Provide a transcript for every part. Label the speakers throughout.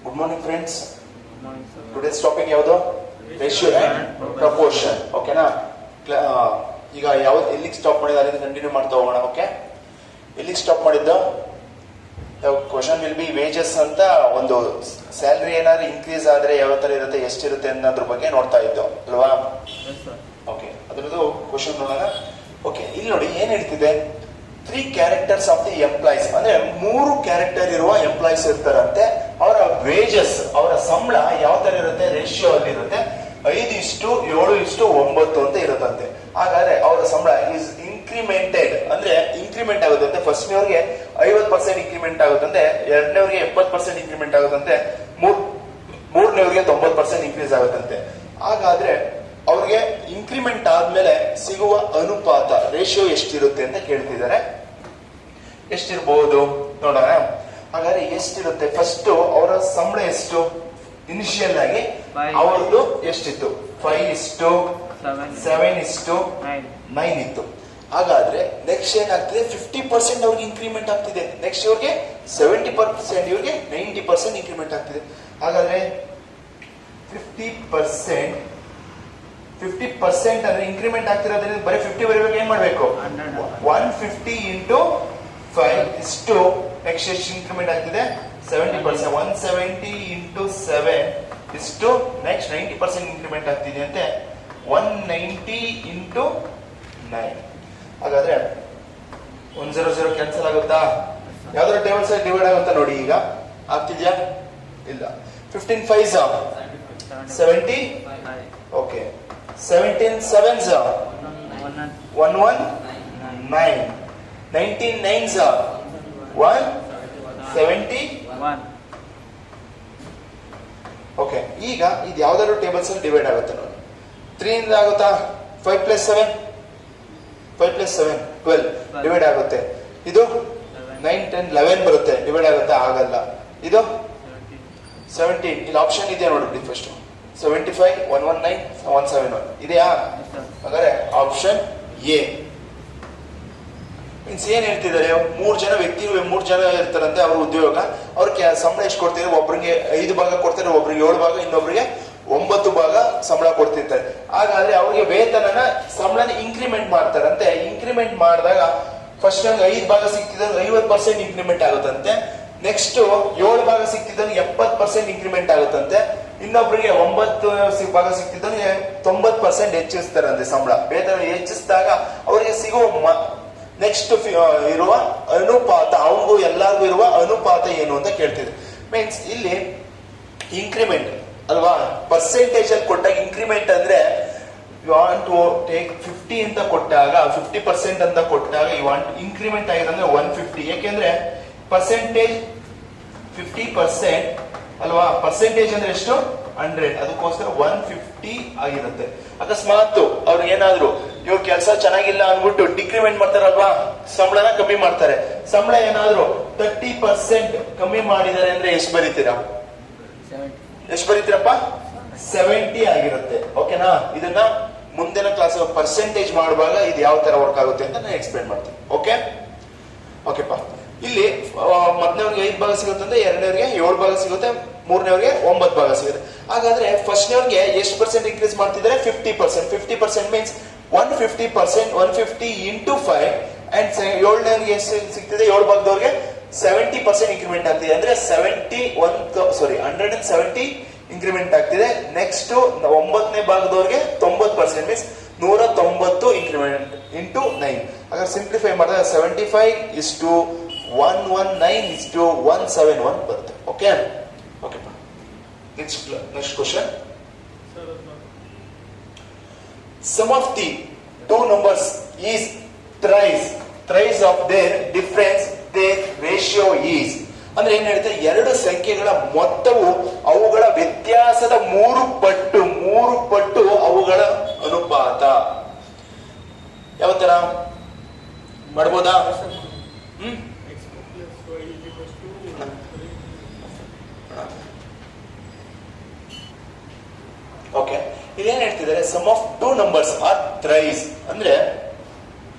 Speaker 1: Good morning, friends.
Speaker 2: Good morning, sir.
Speaker 1: Today's topic ಯಾವುದು? Ratio and proportion. ಓಕೆನಾ? ಈಗ ಯಾವ್ದು ಎಲ್ಲಿಗೆ ಸ್ಟಾಪ್ ಮಾಡಿದ ಅಲ್ಲಿಂದ ಕಂಟಿನ್ಯೂ ಮಾಡ್ತಾ ಹೋಗೋಣ. ಓಕೆ, ಎಲ್ಲಿಗೆ ಸ್ಟಾಪ್ ಮಾಡಿದ್ದು? ಕ್ವಶನ್ ವಿಲ್ ಬಿ ವೇಜಸ್ ಅಂತ. ಒಂದು ಸ್ಯಾಲ್ರಿ ಏನಾದ್ರು ಇನ್ಕ್ರೀಸ್ ಆದ್ರೆ ಯಾವ ತರ ಇರುತ್ತೆ, ಎಷ್ಟಿರುತ್ತೆ ಅನ್ನೋದ್ರ ಬಗ್ಗೆ ನೋಡ್ತಾ ಇದ್ದು ಅಲ್ವಾ? ಓಕೆ, ಅದ್ರದ್ದು ಕ್ವಶನ್ ನೋಡೋಣ. ಓಕೆ, ಇಲ್ಲಿ ನೋಡಿ ಏನ್ ಹೇಳ್ತಿದೆ, 3 ಕ್ಯಾರೆಕ್ಟರ್ಸ್ ಆಫ್ ದಿ ಎಂಪ್ಲಾಯೀಸ್, ಅಂದ್ರೆ 3 ಕ್ಯಾರೆಕ್ಟರ್ ಇರುವ ಎಂಪ್ಲಾಯೀಸ್ ಇರ್ತಾರಂತೆ. ಅವರ ವೇಜಸ್, ಅವರ ಸಂಬಳ ಯಾವ ತರ ಇರುತ್ತೆ, ರೇಷಿಯೋ ಅಲ್ಲಿ ಇರುತ್ತೆ 5:7:9 ಅಂತ ಇರುತ್ತಂತೆ. ಹಾಗಾದ್ರೆ ಅವರ ಸಂಬಳ ಇಸ್ ಇನ್ಕ್ರಿಮೆಂಟೆಡ್, ಅಂದ್ರೆ ಇನ್ಕ್ರಿಮೆಂಟ್ ಆಗುತ್ತಂತೆ. ಫಸ್ಟ್ನೇವ್ರಿಗೆ 50% ಇನ್ಕ್ರಿಮೆಂಟ್ ಆಗುತ್ತಂತೆ, ಎರಡನೇವ್ರಿಗೆ 70% ಇನ್ಕ್ರಿಮೆಂಟ್ ಆಗುತ್ತಂತೆ, ಮೂರನೇವ್ರಿಗೆ 90% ಇನ್ಕ್ರೀಸ್ ಆಗುತ್ತಂತೆ. ಹಾಗಾದ್ರೆ ಅವ್ರಿಗೆ ಇನ್ಕ್ರಿಮೆಂಟ್ ಆದ್ಮೇಲೆ ಸಿಗುವ ಅನುಪಾತ ರೇಷಿಯೋ ಎಷ್ಟಿರುತ್ತೆ ಅಂತ ಕೇಳ್ತಿದ್ದಾರೆ. ಎಷ್ಟಿರ್ಬಹುದು ನೋಡೋಣ. ಹಾಗಾದ್ರೆ ಎಷ್ಟಿರುತ್ತೆ? ಫಸ್ಟ್ ಅವರ ಸಂಬಳ ಎಷ್ಟು? ಇನಿಷಿಯಲ್ ಆಗಿ ಅವ್ರದ್ದು ಎಷ್ಟಿತ್ತು? 5:7:9 ಇತ್ತು. ಹಾಗಾದ್ರೆ ನೆಕ್ಸ್ಟ್ ಏನಾಗ್ತಿದೆ, 50% ಅವ್ರಿಗೆ ಇನ್ಕ್ರಿಮೆಂಟ್ ಆಗ್ತಿದೆ. ನೆಕ್ಸ್ಟ್ ಇವ್ರಿಗೆ 70%, ಇವ್ರಿಗೆ 90% ಇನ್ಕ್ರಿಮೆಂಟ್ ಆಗ್ತಿದೆ. ಹಾಗಾದ್ರೆ 50% ಅಂದ್ರೆ ಇನ್ಕ್ರಿಮೆಂಟ್ ಆಗ್ತಿರೋದ್ರಿಂದ ಬರೀ 50 ಬರೀಬೇಕು. ಏನ್ ಮಾಡ್ಬೇಕು? 150 into 5 ಇಷ್ಟು ನೆಕ್ಸ್ಟ್ ಎಷ್ಟು ಇನ್ಕ್ರಿಮೆಂಟ್ ಆಗ್ತಿದೆ? 70%. 170 into 7 ಇಷ್ಟು ನೆಕ್ಸ್ಟ್ 90% ಇನ್ಕ್ರಿಮೆಂಟ್ ಆಗ್ತಿದೆ ಅಂತೆ. 190 into 9. ಹಾಗಾದ್ರೆ 100 ಕ್ಯಾನ್ಸಲ್ ಆಗುತ್ತಾ? ಯಾವ್ದಾರ ಟೇಬಲ್ಸ್ ಡಿವೈಡ್ ಆಗುತ್ತಾ ನೋಡಿ. ಈಗ ಆಗ್ತಿದ್ಯಾ? ಇಲ್ಲ. 15 5s 70. Okay, 17 7s 119. 19 9s 171. Okay, ಈಗ ಇದು ಯಾವ್ದಾದ್ರು ಟೇಬಲ್ಸ್ ಅಲ್ಲಿ ಡಿವೈಡ್ ಆಗುತ್ತೆ ನೋಡಿ. 3 ಇಂದ ಆಗುತ್ತಾ? 5 + 7 12 ಡಿವೈಡ್ ಆಗುತ್ತೆ. ಇದು 9 10 11 ಬರುತ್ತೆ, ಡಿವೈಡ್ ಆಗುತ್ತೆ? ಆಗಲ್ಲ. ಇದು 17. ಇಲ್ಲಿ ಆಪ್ಷನ್ ಇದೆ ನೋಡಿ ಫಸ್ಟ್. 75 119 171 ಇದೆಯಾ? ಹಾಗಾದ್ರೆ ಆಪ್ಷನ್ ಎ. ಮೀನ್ಸ್ ಏನ್ ಹೇಳ್ತಿದ್ದಾರೆ, 3 ಜನ ವ್ಯಕ್ತಿ 3 ಜನ ಇರ್ತಾರಂತೆ. ಅವ್ರ ಉದ್ಯೋಗ, ಅವ್ರಿಗೆ ಸಂಬಳ ಎಷ್ಟು ಕೊಡ್ತಿದ್ದಾರೆ? ಒಬ್ರಿಗೆ 5 ಭಾಗ ಕೊಡ್ತಾರೆ, ಒಬ್ರಿಗೆ 7 ಭಾಗ, ಇನ್ನೊಬ್ರಿಗೆ 9 ಭಾಗ ಸಂಬಳ ಕೊಡ್ತಿರ್ತಾರೆ. ಹಾಗಾದ್ರೆ ಅವ್ರಿಗೆ ವೇತನನ ಸಂಬಳನ ಇನ್ಕ್ರಿಮೆಂಟ್ ಮಾಡ್ತಾರಂತೆ. ಇನ್ಕ್ರಿಮೆಂಟ್ ಮಾಡಿದಾಗ ಫಸ್ಟ್ ನಂಗೆ 5 ಭಾಗ ಸಿಕ್ತಿದಾಗ 50% ಇನ್ಕ್ರಿಮೆಂಟ್ ಆಗುತ್ತಂತೆ. ನೆಕ್ಸ್ಟ್ 7 ಭಾಗ ಸಿಕ್ತಿದ್ದಂಗೆ 70% ಇನ್ಕ್ರಿಮೆಂಟ್ ಆಗುತ್ತಂತೆ. ಇನ್ನೊಬ್ರಿಗೆ 9 ಭಾಗ ಸಿಕ್ತಿದ್ದಂಗೆ 90% ಹೆಚ್ಚಿಸ್ತಾರಂತೆ ಸಂಬಳ. ವೇತನ ಹೆಚ್ಚಿಸಿದಾಗ ಅವರಿಗೆ ಸಿಗುವ ನೆಕ್ಸ್ಟ್ ಇರುವ ಅನುಪಾತ, ಅವನಿಗೂ ಎಲ್ಲರಿಗೂ ಇರುವ ಅನುಪಾತ ಏನು ಅಂತ ಕೇಳ್ತಿದ್ರು. ಮೀನ್ಸ್ ಇಲ್ಲಿ ಇನ್ಕ್ರಿಮೆಂಟ್ ಅಲ್ವಾ, ಪರ್ಸೆಂಟೇಜ್ ಅಲ್ಲಿ ಕೊಟ್ಟಾಗ ಇನ್ಕ್ರಿಮೆಂಟ್ ಅಂದ್ರೆ ಯು ವಾಂಟ್ ಟು ಟೇಕ್ 50 ಅಂತ ಕೊಟ್ಟಾಗ 50% ಅಂತ ಕೊಟ್ಟಾಗ ಯು ವಾಂಟ್ ಇನ್ಕ್ರಿಮೆಂಟ್ ಆಗಿದ್ರೆ 150. ಯಾಕೆಂದ್ರೆ ಪರ್ಸೆಂಟೇಜ್ 50% ಅಲ್ವಾ, ಪರ್ಸೆಂಟೇಜ್ ಅಂದ್ರೆ ಎಷ್ಟು? 100. ಅದಕ್ಕೋಸ್ಕರ 150 ಆಗಿರುತ್ತೆ. ಅಕಸ್ಮಾತ್ ಅವ್ರಿಗೆ ಏನಾದ್ರು ಇವ್ರ ಕೆಲಸ ಚೆನ್ನಾಗಿಲ್ಲ ಅನ್ಬಿಟ್ಟು ಡಿಕ್ರಿಮೆಂಟ್ ಮಾಡ್ತಾರಲ್ವಾ, ಸಂಬಳನ ಕಮ್ಮಿ ಮಾಡ್ತಾರೆ. ಸಂಬಳ ಏನಾದ್ರು 30% ಕಮ್ಮಿ ಮಾಡಿದ್ದಾರೆ ಅಂದ್ರೆ ಎಷ್ಟು ಬರೀತೀರಾ? ಎಷ್ಟು ಬರೀತೀರಪ್ಪ? 70 ಆಗಿರುತ್ತೆ. ಓಕೆನಾ? ಇದನ್ನ ಮುಂದಿನ ಕ್ಲಾಸ್ ಪರ್ಸೆಂಟೇಜ್ ಮಾಡುವಾಗ ಇದು ಯಾವ ತರ ವರ್ಕ್ ಆಗುತ್ತೆ ಅಂತ ನಾನು ಎಕ್ಸ್ಪ್ಲೇನ್ ಮಾಡ್ತೀನಿ. ಓಕೆ ಓಕೆಪ್ಪ. ಇಲ್ಲಿ ಮೊದಲನೇವ್ರಿಗೆ 5 ಭಾಗ ಸಿಗುತ್ತೆ ಅಂದ್ರೆ, ಎರಡನೇವ್ರಿಗೆ 7 ಭಾಗ ಸಿಗುತ್ತೆ, ಮೂರನೇವ್ರಿಗೆ 9 ಭಾಗ ಸಿಗುತ್ತೆ. ಹಾಗಾದ್ರೆ ಫಸ್ಟ್ನೇವ್ರಿಗೆ ಎಷ್ಟು ಪರ್ಸೆಂಟ್ ಇನ್ಕ್ರೀಸ್ ಮಾಡ್ತಿದ್ದಾರೆ? 50%. 50% ಮೀನ್ಸ್ 150%. 150 into 5 ಅಂಡ್ 7ನೇವ್ರಿಗೆ ಎಷ್ಟು ಸಿಗ್ತಿದೆ? 7 ಭಾಗದವ್ರಿಗೆ 70% ಇನ್ಕ್ರಿಮೆಂಟ್ ಆಗ್ತಿದೆ. ಅಂದ್ರೆ 170 ಇನ್ಕ್ರಿಮೆಂಟ್ ಆಗ್ತಿದೆ. ನೆಕ್ಸ್ಟ್ 9ನೇ ಭಾಗದವ್ರಿಗೆ 90% ಮೀನ್ಸ್ 190 ಇನ್ಕ್ರಿಮೆಂಟ್ ಇಂಟು 9. ಹಾಗಾದ್ರೆ ಸಿಂಪ್ಲಿಫೈ ಮಾಡಿದ್ರೆ 75:119:171 ಬರುತ್ತೆ. Okay okay. Next question. Sum of the 2 numbers is thrice of their difference, their ratio is. ಅಂದ್ರೆ ಏನ್ ಹೇಳ್ತಾರೆ, 2 ಸಂಖ್ಯೆಗಳ ಮೊತ್ತವು ಅವುಗಳ ವ್ಯತ್ಯಾಸದ 3 ಪಟ್ಟು ಅವುಗಳ ಅನುಪಾತ. ಯಾವ ತರ ಮಾಡ್ಬೋದಾ? ಓಕೆ, ಇದೇನ್ ಹೇಳ್ತಿದ್ದಾರೆ, sum of 2 numbers are thrice. ಅಂದ್ರೆ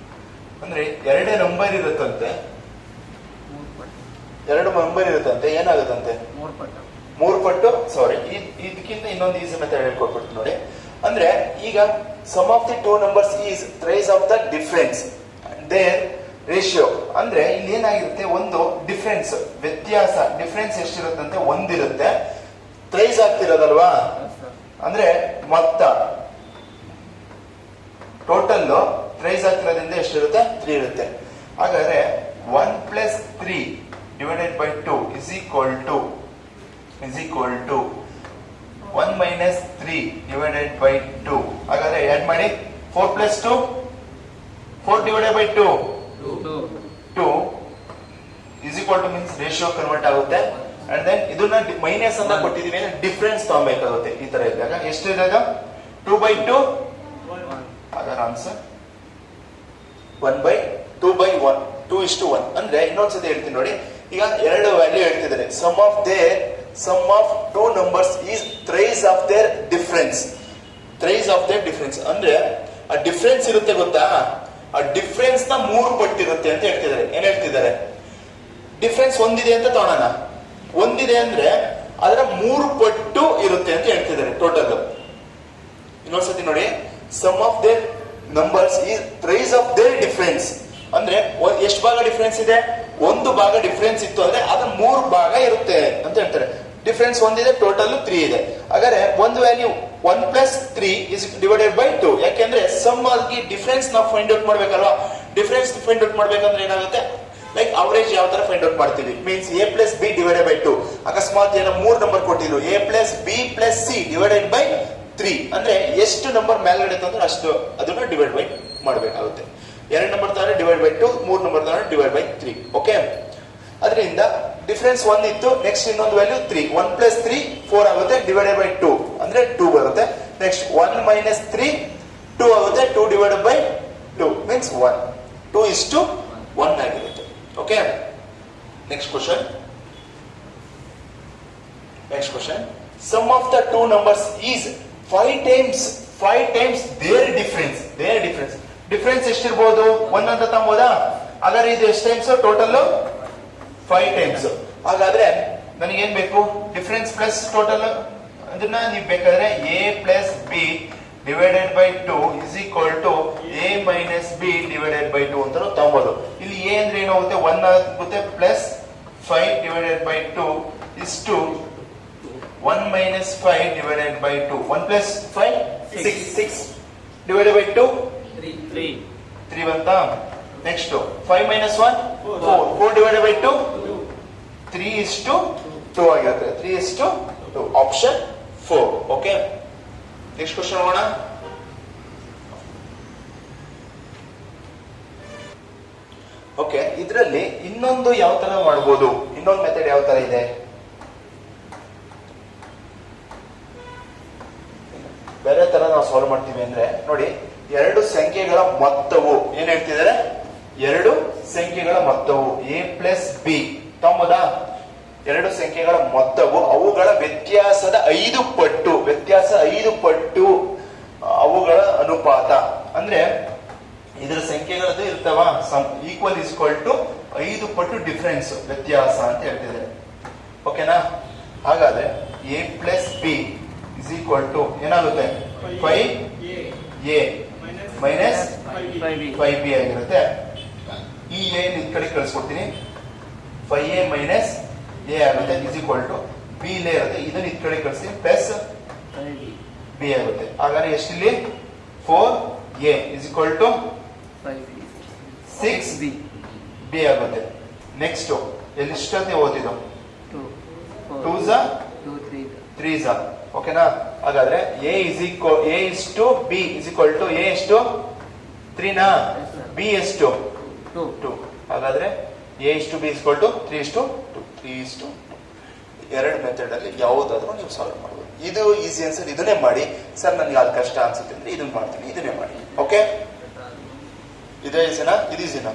Speaker 1: 2 ನಂಬರ್ ಇರುತ್ತಂತೆ, 2 ನಂಬರ್ ಇರುತ್ತಂತೆ. ಏನಾಗುತ್ತಂತೆ?
Speaker 2: 3 ಪಟ್ಟು.
Speaker 1: 3 ಪಟ್ಟು ಸಾರಿ ಇದಕ್ಕಿಂತ ಇನ್ನೊಂದು ಈಸಿ ಮೆಥಡ್ ಹೇಳ್ಕೊಟ್ಬಿಟ್ಟು ನೋಡಿ. ಅಂದ್ರೆ ಈಗ sum of the two numbers is thrice of the difference their ratio. ಅಂದ್ರೆ ಇಲ್ಲಿ ಏನಾಗಿರುತ್ತೆ, ಒಂದು ಡಿಫರೆನ್ಸ್ ವ್ಯತ್ಯಾಸ, ಡಿಫರೆನ್ಸ್ ಎಷ್ಟಿರುತ್ತಂತೆ ಒಂದಿರುತ್ತೆ, ಟ್ರೈಸ್ ಆಗ್ತಿರೋದಲ್ವಾ, ಅಂದ್ರೆ ಮೊತ್ತ ಟೋಟಲ್ ಟ್ರೈಸ್ ಆಗ್ತಿರೋದ್ರಿಂದ ಎಷ್ಟಿರುತ್ತೆ, 3 ಇರುತ್ತೆ. ಹಾಗಾದ್ರೆ 1 + 3 divided by 2 is equal to 1 - 3 divided by 2. ಹಾಗಾದ್ರೆ ಆಡ್ ಮಾಡಿ 4 + 2 4 divided by 2 2 is equal to means ratio convert ಆಗುತ್ತೆ. ಅಂಡ್ ದೆನ್ ಇದನ್ನ ಮೈನಸ್ ಅಂತ ಕೊಟ್ಟಿದೀವಿ, ಡಿಫರೆನ್ಸ್ ತಗೊಬೇಕಾಗುತ್ತೆ. ಈ ತರ ಇದ್ದಾಗ ಎಷ್ಟಿರೋದು 2/2. ಹಾಗಾದ್ರೆ ಆನ್ಸರ್ 1/2/1 2:1. ಅಂದ್ರೆ ಇನ್ನೊಂದ್ಸತಿ ಹೇಳ್ತೀನಿ ನೋಡಿ. ಈಗ ಎರಡು ವ್ಯಾಲ್ಯೂ ಹೇಳ್ತಿದ್ದಾರೆ. Sum of two numbers is thrice of their difference. Thrice of their difference ಅಂದ್ರೆ ಆ ಡಿಫರೆನ್ಸ್ ಇರುತ್ತೆ ಗೊತ್ತಾ, ಆ ಡಿಫರೆನ್ಸ್ ನ 3 ಪಟ್ಟಿರುತ್ತೆ ಅಂತ ಹೇಳ್ತಿದ್ದಾರೆ. ಏನ್ ಹೇಳ್ತಿದ್ದಾರೆ, ಡಿಫರೆನ್ಸ್ ಒಂದಿದೆ ಅಂತ ತಗೊಳ್ಳೋಣ, ಒಂದಿದೆ ಅಂದ್ರೆ ಅದರ 3 ಪಟ್ಟು ಇರುತ್ತೆ ಅಂತ ಹೇಳ್ತಿದ್ದಾರೆ ಟೋಟಲ್. ಇನ್ನೊಂದ್ಸತಿ ನೋಡಿ, sum of their numbers is thrice of their difference ಅಂದ್ರೆ ಎಷ್ಟು ಭಾಗ ಡಿಫರೆನ್ಸ್ ಇದೆ, 1 ಭಾಗ ಡಿಫರೆನ್ಸ್ ಇತ್ತು ಅಂದ್ರೆ ಅದ್ರ 3 ಭಾಗ ಇರುತ್ತೆ ಅಂತ ಹೇಳ್ತಾರೆ. ಡಿಫರೆನ್ಸ್ ಒಂದಿದೆ, ಟೋಟಲ್ 3 ಇದೆ. ಹಾಗಾದ್ರೆ ಒಂದು ವ್ಯಾಲ್ಯೂ 1 + 3 ಇಸ್ ಡಿವೈಡೆಡ್ ಬೈ 2. ಯಾಕೆಂದ್ರೆ ಸಮ್ ಆಗಿ ಡಿಫರೆನ್ಸ್ ನಾವು ಫೈಂಡ್ ಔಟ್ ಮಾಡ್ಬೇಕಲ್ವಾ. ಡಿಫರೆನ್ಸ್ ಫೈಂಡ್ ಔಟ್ ಮಾಡ್ಬೇಕಂದ್ರೆ ಏನಾಗುತ್ತೆ, ಲೈಕ್ ಅವರೇಜ್ ಯಾವ ತರ ಫೈಂಡ್ ಔಟ್ ಮಾಡ್ತೀವಿ, means a + b divided by 2. ಅಕಸ್ಮಾತ್ ಏನೋ 3 ನಂಬರ್ ಕೊಟ್ಟಿದ್ರು, a + b + c divided by 3 ಅಂದ್ರೆ ಎಷ್ಟು ನಂಬರ್ ಮೇಲ್ಗಡೆ ತಂದ್ರೆ ಅಷ್ಟು ಅದನ್ನ ಡಿವೈಡ್ ಬೈ ಮಾಡಬೇಕಾಗುತ್ತೆ. 2 ನಂಬರ್ ತಗೊಂಡ್ರೆ ಡಿವೈಡ್ ಬೈ 2, 3 ನಂಬರ್ ತಗೊಂಡ್ರೆ ಡಿವೈಡ್ ಬೈ 3. ಓಕೆ, ಅದರಿಂದ ಡಿಫರೆನ್ಸ್ 1 ಇತ್ತು, ನೆಕ್ಸ್ಟ್ ಇನ್ನೊಂದು ವ್ಯಾಲ್ಯೂ 3. 1 + 3 4 ಆಗುತ್ತೆ, ಡಿವೈಡೆಡ್ ಬೈ 2 ಅಂದ್ರೆ 2 ಬರುತ್ತೆ. ನೆಕ್ಸ್ಟ್ 1 - 3 2 ಆಗುತ್ತೆ, 2 ಡಿವೈಡೆಡ್ ಬೈ 2 ಮೀನ್ಸ್ 1. 2:1 ಆಗಿರುತ್ತೆ. Okay, next question. Sum of the two numbers is 5 times their difference. ಡಿಫರೆನ್ಸ್ ಎಷ್ಟಿರ್ಬೋದು, 1 ಅಂತ ತಗೋಬೋದಾ. ಹಾಗಾದ್ರೆ ಇದು ಎಷ್ಟು ಟೈಮ್ಸ್, ಟೋಟಲ್ 5 times. ಹಾಗಾದ್ರೆ ನನಗೇನ್ ಬೇಕು, ಡಿಫರೆನ್ಸ್ ಪ್ಲಸ್ ಟೋಟಲ್. ಅದನ್ನ ನೀವು ಬೇಕಾದ್ರೆ a + b divided by 2 is equal to a - b divided by 2 ಅಂತ ತಗೋಬಹುದು. ಇಲ್ಲಿ a ಅಂದ್ರೆ ಏನಾಗುತ್ತೆ, 1 ಆಗುತ್ತೆ, plus 5 divided by 2 is to 1 - 5 divided by 2. 1 + 5 6 divided by 2 3 ಬಂತ. ನೆಕ್ಸ್ಟ್ 5 - 1 4 ಡಿವೈಡೆಡ್ ಬೈ 2 3:2 ಆಗಿರುತ್ತೆ. 3:2 ಆಪ್ಷನ್ 4. ಓಕೆ, ನೆಕ್ಸ್ಟ್ ಕ್ವಶನ್ ಹೋಗೋಣ. ಓಕೆ, ಇದರಲ್ಲಿ ಇನ್ನೊಂದು ಯಾವ ತರ ಮಾಡಬಹುದು, ಇನ್ನೊಂದು ಮೆಥಡ್ ಯಾವ ತರ ಇದೆ, ಬೇರೆ ತರ ನಾವು ಸಾಲ್ವ್ ಮಾಡ್ತೀವಿ ಅಂದ್ರೆ ನೋಡಿ, 2 ಸಂಖ್ಯೆಗಳ ಮೊತ್ತವು ಏನ್ ಹೇಳ್ತಿದ್ದಾರೆ, 2 ಸಂಖ್ಯೆಗಳ ಮೊತ್ತವು a + b ತಮ್ಮದ 2 ಸಂಖ್ಯೆಗಳ ಮೊತ್ತವು ಅವುಗಳ ವ್ಯತ್ಯಾಸದ 5 ಪಟ್ಟು, ವ್ಯತ್ಯಾಸ 5 ಪಟ್ಟು ಅವುಗಳ ಅನುಪಾತ. ಅಂದ್ರೆ ಇದರ ಸಂಖ್ಯೆಗಳದ್ದು ಇರ್ತಾವ, ಈಕ್ವಲ್ ಇಸ್ಕ್ವಲ್ ಟು 5 ಪಟ್ಟು ಡಿಫರೆನ್ಸ್ ವ್ಯತ್ಯಾಸ ಅಂತ ಹೇಳ್ತಿದ್ದಾರೆ. ಓಕೆನಾ. ಹಾಗಾದ್ರೆ a + b is equal to ಏನಾಗುತ್ತೆ, 5a - 5b ಆಗಿರುತ್ತೆ. ಈ a ಈ ಕಡೆ ಕಳಿಸ್ಕೊಡ್ತೀನಿ, 5a - a ಆಗುತ್ತೆ ಇಸ್ ಈಕ್ವಲ್ ಟು b ಇಲ್ಲೇ ಇರುತ್ತೆ, ಇದನ್ನ ಈ ಕಡೆ ಕಳಿಸಿ ಪ್ಲಸ್ b ಆಗುತ್ತೆ. ಹಾಗಾದ್ರೆ ಎಷ್ಟಿಲ್ಲಿ 4a is equal to 6b ಆಗುತ್ತೆ. ನೆಕ್ಸ್ಟ್ ಎಲ್ಲಿ ಇಷ್ಟೊತ್ತೆ ಓದಿದ್ದು 2 3 ಓಕೆನಾ. ಹಾಗಾದ್ರೆ a is to b is equal to a is to 3 ನಾ, b is to 2. ಹಾಗಾದ್ರೆ a is to b is equal to 3:2. 3:2. ಎರಡು ಮೆಥಡ್ ಅಲ್ಲಿ ಯಾವುದಾದ್ರೂ ನೀವು ಸಾಲ್ವ್ ಮಾಡಬಹುದು. ಇದು ಈಸಿ ಆನ್ಸರ್, ಇದನ್ನೇ ಮಾಡಿ. ಸರ್ ನನಗೆ ಅದು ಕಷ್ಟ ಅನ್ಸುತ್ತೆ ಅಂದ್ರೆ ಇದನ್ನ ಮಾಡ್ತೀನಿ, ಇದನ್ನೇ ಮಾಡಿ. ಓಕೆ, ಇದೇ ಈಸಿನಾ, ಇದು ಈಸಿನಾ,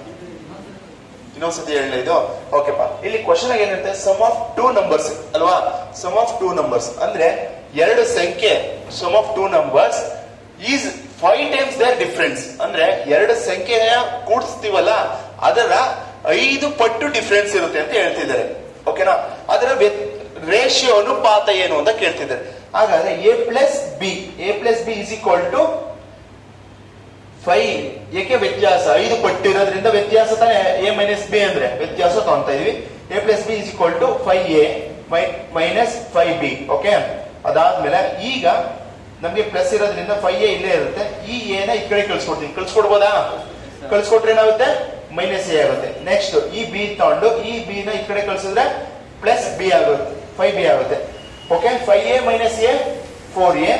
Speaker 1: ಇನ್ನೊಂದ್ಸತಿ ಹೇಳಲಿ ಇದು. ಓಕೆಪಾ, ಇಲ್ಲಿ ಕ್ವಶನ್ ಏನಿರುತ್ತೆ, ಸಮ್ ಆಫ್ 2 ನಂಬರ್ಸ್ ಅಲ್ವಾ. ಸಮ್ ಆಫ್ 2 ನಂಬರ್ಸ್ ಅಂದ್ರೆ 2 ಸಂಖ್ಯೆ, sum of 2 numbers is 5 times their difference. ಅಂದ್ರೆ 2 ಸಂಖ್ಯೆಯ ಕೂಡಿಸ್ತೀವಲ್ಲ ಅದರ 5 ಪಟ್ಟು ಡಿಫರೆನ್ಸ್ ಇರುತ್ತೆ ಅಂತ ಹೇಳ್ತಿದ್ದಾರೆ. ಓಕೆನಾ. ಅದರ ರೇಷಿಯೋ ಅನುಪಾತ ಏನು ಅಂತ ಕೇಳ್ತಿದ್ದಾರೆ. ಹಾಗಾದ್ರೆ A plus B is equal to 5. ಏಕೆ ವ್ಯತ್ಯಾಸ 5 ಪಟ್ಟು ಇರೋದ್ರಿಂದ ವ್ಯತ್ಯಾಸ ತಾನೇ, ಎ ಮೈನಸ್ ಬಿ ಅಂದ್ರೆ ವ್ಯತ್ಯಾಸ ತಗೊಂತಾ ಇದೀವಿ. A plus B is equal to 5a minus 5b. Okay, ಅದಾದ್ಮೇಲೆ ಈಗ ನಮ್ಗೆ ಪ್ಲಸ್ ಇರೋದ್ರಿಂದ 5a ಇಲ್ಲೇ ಇರುತ್ತೆ. ಈ ಎ ನ ಈ ಕಡೆ ಕಳ್ಸ್ಕೊಡ್ತೀನಿ, ಕಳ್ಸ್ಕೊಡ್ಬೋದಾ? ಕಳ್ಸ್ಕೊಟ್ರೆ ಏನಾಗುತ್ತೆ? ಮೈನಸ್ ಎ ಆಗುತ್ತೆ. ನೆಕ್ಸ್ಟ್ ಈ ಬಿ ತಗೊಂಡು ಈ ಬಿ ನ ಈ ಕಡೆ ಕಳ್ಸಿದ್ರೆ ಪ್ಲಸ್ ಬಿ ಆಗುತ್ತೆ, 5b ಆಗುತ್ತೆ. Okay, 5a minus A 4a.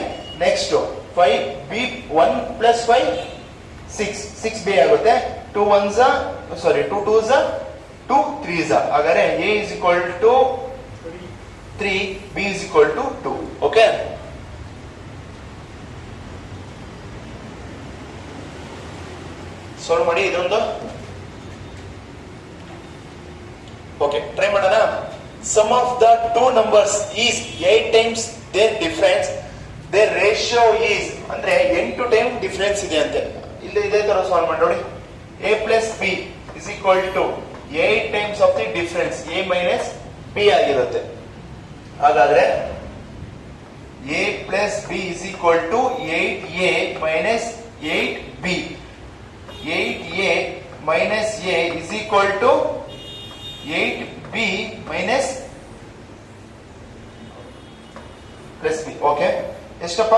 Speaker 1: Next 5b 1 plus 5 6b ಆಗುತ್ತೆ. 2 1s 2 2s 2 3s. ಹಾಗಾದ್ರೆ a is equal to 3, b is equal to 2. Okay, solve ಮಾಡಿ ಇದೊಂದು. ಓಕೆ, ಟ್ರೈ ಮಾಡೋಣ. Sum of the two numbers is 8 times their difference, their ratio is ಅಂದ್ರೆ 8 time difference ಇದೆ ಅಂತೆ. ಇಲ್ಲಿ ಇದೇ ತರ ಸಾಲ್ವ್ ಮಾಡಿ ನೋಡಿ. a plus B is equal to 8 times of the difference a minus B ಆಗಿರುತ್ತೆ. ಹಾಗಾದ್ರೆ a plus B is equal to 8a minus 8b. 8a minus a is equal to 8b minus plus B. Okay, ಎಷ್ಟಪ್ಪ?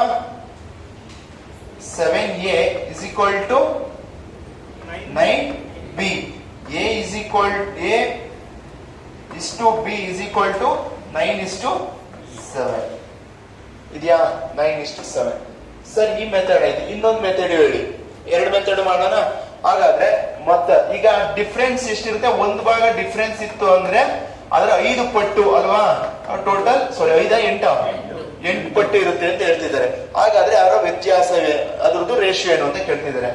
Speaker 1: 7a is equal to 9b. a is equal a is to b is equal to 9:7. ಇದೆಯಾ? 9:7. Sir, ಈ method ಐತಿ. ಇನ್ನೊಂದು method ಹೇಳಿ. 2 method ಮಾಡೋಣ. ಹಾಗಾದ್ರೆ ಮತ್ತೆ ಈಗ ಡಿಫ್ರೆನ್ಸ್ ಎಷ್ಟಿರುತ್ತೆ? 1 ಭಾಗ ಡಿಫ್ರೆನ್ಸ್ ಇತ್ತು ಅಂದ್ರೆ ಅದರ 5 ಪಟ್ಟು ಅಲ್ವಾ? ಟೋಟಲ್ 8 ಪಟ್ಟು ಇರುತ್ತೆ ಅಂತ ಹೇಳ್ತಿದ್ದಾರೆ. ಹಾಗಾದ್ರೆ ಅದರ ವ್ಯತ್ಯಾಸ ಅದ್ರದ್ದು ರೇಷಿಯೋ ಏನು ಅಂತ ಕೇಳ್ತಿದ್ದಾರೆ.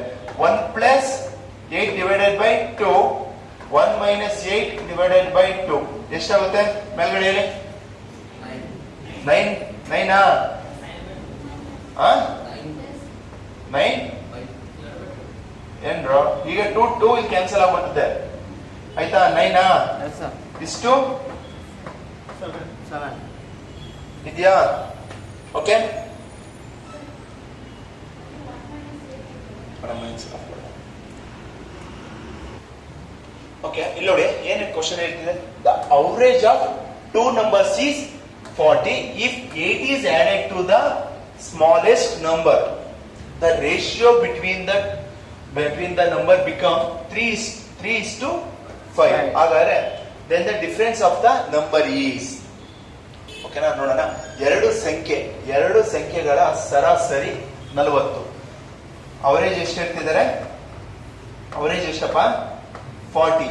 Speaker 1: 1 plus 8 divided by 2, 1 minus 8 divided by 2 ಎಷ್ಟಾಗುತ್ತೆ? ಮೇಲ್ಗಡೆ ಹೇಳಿ. 9 ಏನ್ರೋ? ಈಗ 2 ಇಲ್ಲಿ ಕ್ಯಾನ್ಸಲ್ ಆಗ್ಬಿಡುತ್ತೆ, ಆಯ್ತಾ? 9 ಇಷ್ಟು 7 ಇದೆಯಾ? ಓಕೆ, ಓಕೆ, ಇಲ್ಲಿ ನೋಡಿ ಏನ್ ಕ್ವಶನ್ ಹೇಳ್ತಿದೆ. The average of 2 numbers is 40 if 8 is added to the smallest number. The ratio between the number become 3:5. ಹಾಗಾದ್ರೆ then the difference of the number is. ಓಕೆನಾ? ನೋಡೋಣ. ಎರಡು ಸಂಖ್ಯೆಗಳ ಸರಾಸರಿ 40. ಅವರೇಜ್ ಎಷ್ಟು ಹೇಳ್ತಿದ್ದಾರೆ? ಅವರೇಜ್ ಎಷ್ಟಪ್ಪ? 40.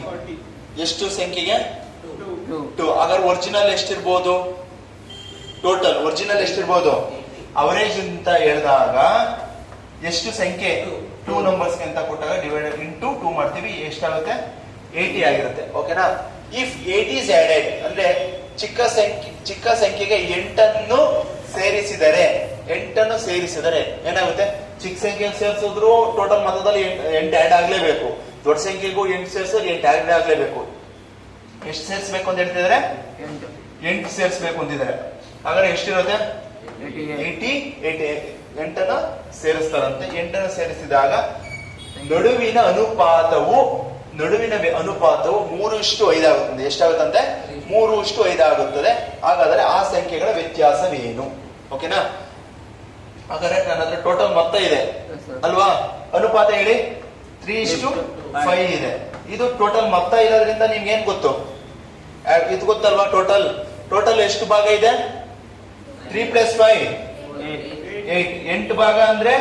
Speaker 1: ಎಷ್ಟು ಸಂಖ್ಯೆಗೆ? 2. ಹಾಗಾದ್ರೆ ಒರಿಜಿನಲ್ ಎಷ್ಟಿರ್ಬೋದು? ಟೋಟಲ್ ಒರಿಜಿನಲ್ ಎಷ್ಟಿರ್ಬೋದು? ಅವರೇಜ್ ಅಂತ ಹೇಳಿದಾಗ ಎಷ್ಟು ಸಂಖ್ಯೆ? 2 ನಂಬರ್ಸ್ ಅಂತ ಕೊಟ್ಟಾಗ ಡಿವೈಡೆಡ್ ಇಂಟು 2 ಮಾಡ್ತೀವಿ. ಎಷ್ಟಾಗುತ್ತೆ? 80 ಆಗಿರುತ್ತೆ. ಓಕೆನಾ? ಇಫ್ 8 is added ಅಂದ್ರೆ ಚಿಕ್ಕ ಸಂಖ್ಯೆಗೆ 8 ಸೇರಿಸಿದರೆ ಏನಾಗುತ್ತೆ? ಚಿಕ್ಕ ಸಂಖ್ಯೆ ಸೇರಿಸಿದ್ರು ಟೋಟಲ್ ಮೊತ್ತದಲ್ಲಿ 8 ಆಡ್ ಆಗ್ಲೇಬೇಕು. ದೊಡ್ಡ ಸಂಖ್ಯೆಗೂ 8 ಸೇರಿಸಿದ್ರೆ 8 ಆಡ್ ಆಗ್ಲೇಬೇಕು. ಎಷ್ಟು ಸೇರಿಸಬೇಕು ಅಂತ ಹೇಳ್ತಿದ್ದಾರೆ? 8 ಸೇರಿಸಬೇಕು ಅಂತಿದ್ದಾರೆ. ಹಾಗಾದ್ರೆ ಎಷ್ಟಿರುತ್ತೆ? 8 ಸೇರಿಸ್ತಾರಂತೆ. 8 ಸೇರಿಸಿದಾಗ ನಡುವಿನ ಅನುಪಾತವು 3:5 ಆಗುತ್ತದೆ. ಎಷ್ಟಾಗುತ್ತಂತೆ? 3:5 ಆಗುತ್ತದೆ. ಹಾಗಾದ್ರೆ ಆ ಸಂಖ್ಯೆಗಳ ವ್ಯತ್ಯಾಸವೇನು? ಓಕೆನಾ? ಹಾಗಾದ್ರೆ ನನ್ನ ಹತ್ರ ಟೋಟಲ್ ಮೊತ್ತ ಇದೆ ಅಲ್ವಾ? ಅನುಪಾತ ಹೇಳಿ. 3:5 ಇದೆ. ಇದು ಟೋಟಲ್ ಮೊತ್ತ ಇರೋದ್ರಿಂದ ನಿಮ್ಗೆ ಏನ್ ಗೊತ್ತು? ಇದು ಗೊತ್ತಲ್ವಾ? ಟೋಟಲ್ ಎಷ್ಟು ಭಾಗ ಇದೆ? 3 + 5 8 ಭಾಗ ಅಂದ್ರೆ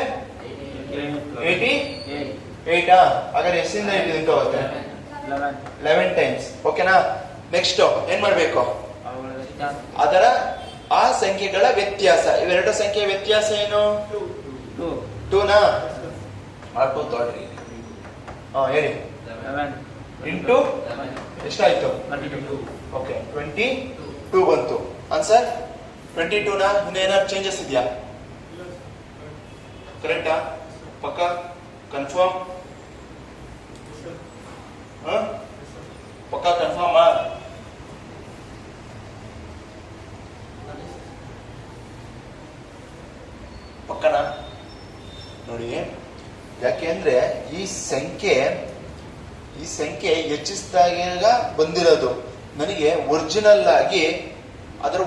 Speaker 1: 88. ಹಾಗಾದ್ರೆ ಎಷ್ಟಿಂದ 8 ಹೋಗುತ್ತೆ? 11 ಟೈಮ್ಸ್. ಓಕೆನಾ? ನೆಕ್ಸ್ಟ್ ಏನ್ ಮಾಡ್ಬೇಕು? ಅದರ ಆ ಸಂಖ್ಯೆಗಳ ವ್ಯತ್ಯಾಸ. ಇವೆರಡು ಸಂಖ್ಯೆಯ ವ್ಯತ್ಯಾಸ ಏನು? 2 ತಗೊಳ್ರಿ. ಹೇಳಿ. ಇಂಟು ಎಷ್ಟಾಯ್ತು? ಓಕೆ, 22 ಬಂತು. ಆನ್ಸರ್ 22 ಇನ್ನೇನಾದ್ರು ಚೇಂಜಸ್ ಇದೆಯಾ? ಕರೆಕ್ಟಾ? ಪಕ್ಕ ಕನ್ಫರ್ಮ್? ಪಕ್ಕ ಕನ್ಫರ್ಮ್? ಪಕ್ಕನ ನೋಡಿ. ಯಾಕೆಂದ್ರೆ ಈ ಸಂಖ್ಯೆ ಹೆಚ್ಚಿಸಿದಾಗ ಬಂದಿರೋದು. ನನಗೆ ಒರಿಜಿನಲ್ ಆಗಿ ಅದರ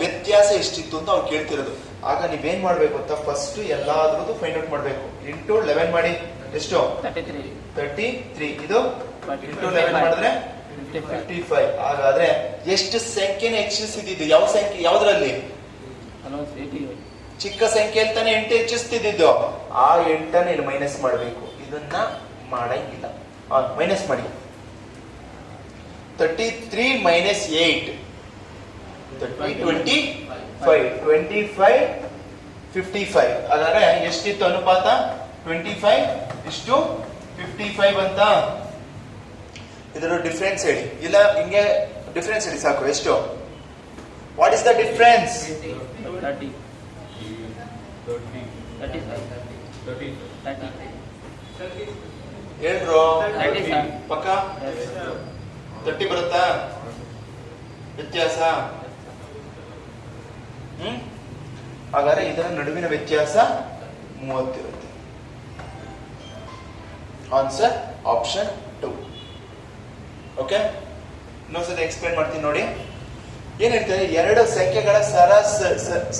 Speaker 1: ವ್ಯತ್ಯಾಸ ಎಷ್ಟಿತ್ತು ಅಂತ ಅವ್ರು ಕೇಳ್ತಿರೋದು. ಆಗ ನೀವೇನ್ ಮಾಡ್ಬೇಕು ಅಂತ ಫಸ್ಟ್ ಎಲ್ಲಾದ್ರದ್ದು ಫೈಂಡ್ ಔಟ್ ಮಾಡ್ಬೇಕು. ಇಂಟು 11 ಮಾಡಿ ಎಷ್ಟು? 33. ಇದು ಇಂಟು 11 ಮಾಡಿದ್ರೆ 55. ಹಾಗಾದ್ರೆ ಎಷ್ಟು ಸಂಖ್ಯೆನ ಹೆಚ್ಚಿಸಿದ್ದು? ಯಾವ ಸಂಖ್ಯೆ? ಯಾವ್ದ್ರಲ್ಲಿ? ಚಿಕ್ಕ ಸಂಖ್ಯೆಯಲ್ಲಿ ತಾನೇ 8 ಹೆಚ್ಚಿಸ್ತಿದ್ದು. ಆ 8 ಇಲ್ಲಿ ಮೈನಸ್ ಮಾಡಬೇಕು. ಇದನ್ನ ಮಾಡಂಗಿಲ್ಲ. ಮೈನಸ್ ಮಾಡಿ. 33 ಮೈನಸ್ 8 25 55. ಹಾಗಾದ್ರೆ ಎಷ್ಟಿತ್ತು ಅನುಪಾತ? 25:55 ಅಂತ. ಇದರ ಡಿಫರೆನ್ಸ್ ಹೇಳಿ. ಇಲ್ಲ ಹಿಂಗೆ ಡಿಫರೆನ್ಸ್ ಹೇಳಿ ಸಾಕು. ಎಷ್ಟು? What is the difference?
Speaker 2: 30.
Speaker 1: ಹೇಳ್ರು ಪಕ್ಕ 30 ಬರುತ್ತಾ ವ್ಯತ್ಯಾಸ? ಹಾಗಾದ್ರೆ ಇದರ ನಡುವಿನ ವ್ಯತ್ಯಾಸ 30 ಇರುತ್ತೆ. Answer option 2. ಓಕೆ, ಇನ್ನೊಂದ್ಸತಿ ಎಕ್ಸ್ಪ್ಲೇನ್ ಮಾಡ್ತೀನಿ ನೋಡಿ. ಏನ್ ಹೇಳ್ತಾರೆ? ಎರಡು ಸಂಖ್ಯೆಗಳ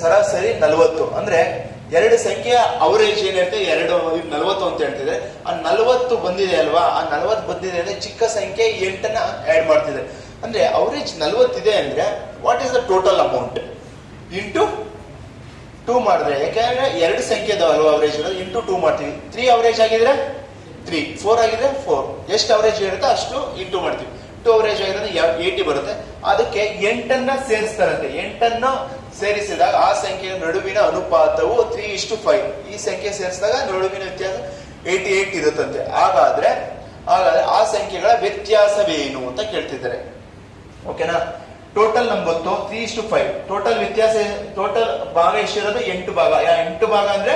Speaker 1: ಸರಾಸರಿ 40. ಅಂದ್ರೆ ಎರಡು ಸಂಖ್ಯೆಯ ಅವರೇಜ್ ಏನಿರುತ್ತೆ 40 ಅಂತ ಹೇಳ್ತಿದ್ರೆ, ಆ 40 ಬಂದಿದೆ ಅಲ್ವಾ? ಆ 40 ಬಂದಿದೆ ಅಂದ್ರೆ ಚಿಕ್ಕ ಸಂಖ್ಯೆ 8ನ್ನ ಆಡ್ ಮಾಡ್ತಿದೆ. ಅಂದ್ರೆ ಅವರೇಜ್ 40 ಇದೆ ಅಂದ್ರೆ what is the total amount? Into 2 ಮಾಡಿದ್ರೆ, ಯಾಕಂದ್ರೆ ಎರಡು ಸಂಖ್ಯೆ ಇದಾವಲ್ವಾ ಅವರೇಜ್ ಇರೋದು, ಇಂಟು 2 ಮಾಡ್ತೀವಿ. 3 ಅವರೇಜ್ ಆಗಿದ್ರೆ 3, 4 ಆಗಿದ್ರೆ 4. ಎಷ್ಟು ಅವರೇಜ್ ಇರುತ್ತೆ ಅಷ್ಟು ಇಂಟು ಮಾಡ್ತೀವಿ. 2 ಅವರೇಜ್ ಆಗಿದ್ರೆ 80 ಬರುತ್ತೆ. ಅದಕ್ಕೆ 8ನ್ನ ಸೇರಿಸ್ತಾರಂತೆ. 8ನ್ನು ಸೇರಿಸಿದಾಗ ಆ ಸಂಖ್ಯೆಯ ನಡುವಿನ ಅನುಪಾತವು 3:5. ಈ ಸಂಖ್ಯೆ ಸೇರಿಸಿದಾಗ ನಡುವಿನ ವ್ಯತ್ಯಾಸ 88 ಇರುತ್ತಂತೆ. ಹಾಗಾದ್ರೆ ಆ ಸಂಖ್ಯೆಗಳ ವ್ಯತ್ಯಾಸವೇನು ಅಂತ ಕೇಳ್ತಿದ್ದಾರೆ. ಓಕೆನಾ? ಟೋಟಲ್ ನಮ್ಗೆ ಗೊತ್ತು 3:5. ಟೋಟಲ್ ವ್ಯತ್ಯಾಸ, ಟೋಟಲ್ ಭಾಗ ಎಷ್ಟಿರೋದು? 8 ಭಾಗ. 8 ಭಾಗ ಅಂದ್ರೆ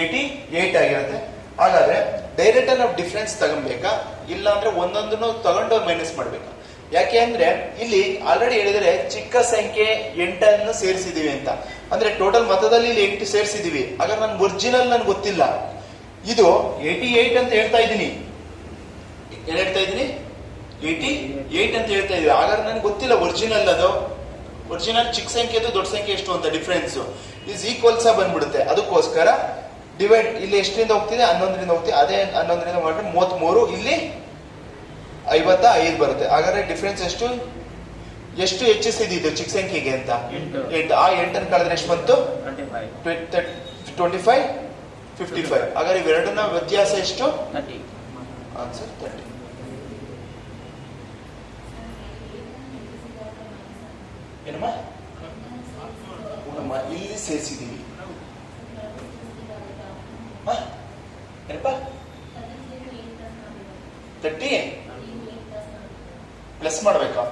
Speaker 1: 88 ಆಗಿರುತ್ತೆ. ಹಾಗಾದ್ರೆ ಡೈರೆಕ್ಟ್ ನಾವು ಡಿಫ್ರೆನ್ಸ್ ತಗೊಬೇಕಾ, ಇಲ್ಲ ಅಂದ್ರೆ ಒಂದೊಂದನ್ನು ತಗೊಂಡು ಮೈನಸ್ ಮಾಡ್ಬೇಕಾ? ಯಾಕೆ ಅಂದ್ರೆ ಇಲ್ಲಿ ಆಲ್ರೆಡಿ ಹೇಳಿದ್ರೆ ಚಿಕ್ಕ ಸಂಖ್ಯೆ 8ನ್ನು ಸೇರಿಸಿದೀವಿ ಅಂತ. ಅಂದ್ರೆ ಟೋಟಲ್ ಮೊತ್ತದಲ್ಲಿ ಇಲ್ಲಿ 8 ಸೇರಿಸಿದೀವಿ. ಹಾಗಾದ್ರೆ ನನ್ ಒರಿಜಿನಲ್ ನನ್ಗೆ ಗೊತ್ತಿಲ್ಲ. ಇದು 88 ಅಂತ ಹೇಳ್ತಾ ಇದ್ದೀನಿ. ಏನ್ ಹೇಳ್ತಾ ಇದ್ದೀನಿ? 88 ಅಂತ ಹೇಳ್ತಾ ಇದೀವಿ. ಹಾಗಾದ್ರೆ ನನ್ಗೆ ಗೊತ್ತಿಲ್ಲ ಒರಿಜಿನಲ್. ಅದು ಒರಿಜಿನಲ್ ಚಿಕ್ಕ ಸಂಖ್ಯೆದು ದೊಡ್ಡ ಸಂಖ್ಯೆ ಎಷ್ಟು ಅಂತ ಡಿಫ್ರೆನ್ಸ್ ಇಸ್ ಈಕ್ವಲ್ಸ್ ಬಂದ್ಬಿಡುತ್ತೆ. ಅದಕ್ಕೋಸ್ಕರ ಡಿವೈಡ್ ಇಲ್ಲಿ ಎಷ್ಟರಿಂದ ಹೋಗ್ತಿದೆ? 11ರಿಂದ ಹೋಗ್ತಿದೆ. ಅದೇ 11ರಿಂದ ಮಾಡಿದ್ರೆ 33. ಇಲ್ಲಿ 55 ಬರುತ್ತೆ. ಹಾಗಾದ್ರೆ ಡಿಫ್ರೆನ್ಸ್ ಎಷ್ಟು ಹೆಚ್ಚಿಸಿದ್ದು ಚಿಕ್ಕ ಸಂಖ್ಯೆಗೆ ಅಂತ? 8. ಆ 8ನ್ನು ಕಳೆದ್ರೆ ಎಷ್ಟು ಬಂತು? 25, 55. ಹಾಗಾದ್ರೆ ಇವೆರಡನ್ನ ವ್ಯತ್ಯಾಸ ಎಷ್ಟು?
Speaker 2: 30.
Speaker 1: ಆನ್ಸರ್ 30. ಏನಮ್ಮ? ಇಲ್ಲಿ ಸೇರಿಸಿದೀವಿ. ಏನಪ್ಪ? 30 ಪ್ಲಸ್ ಮಾಡ್ಬೇಕಾ?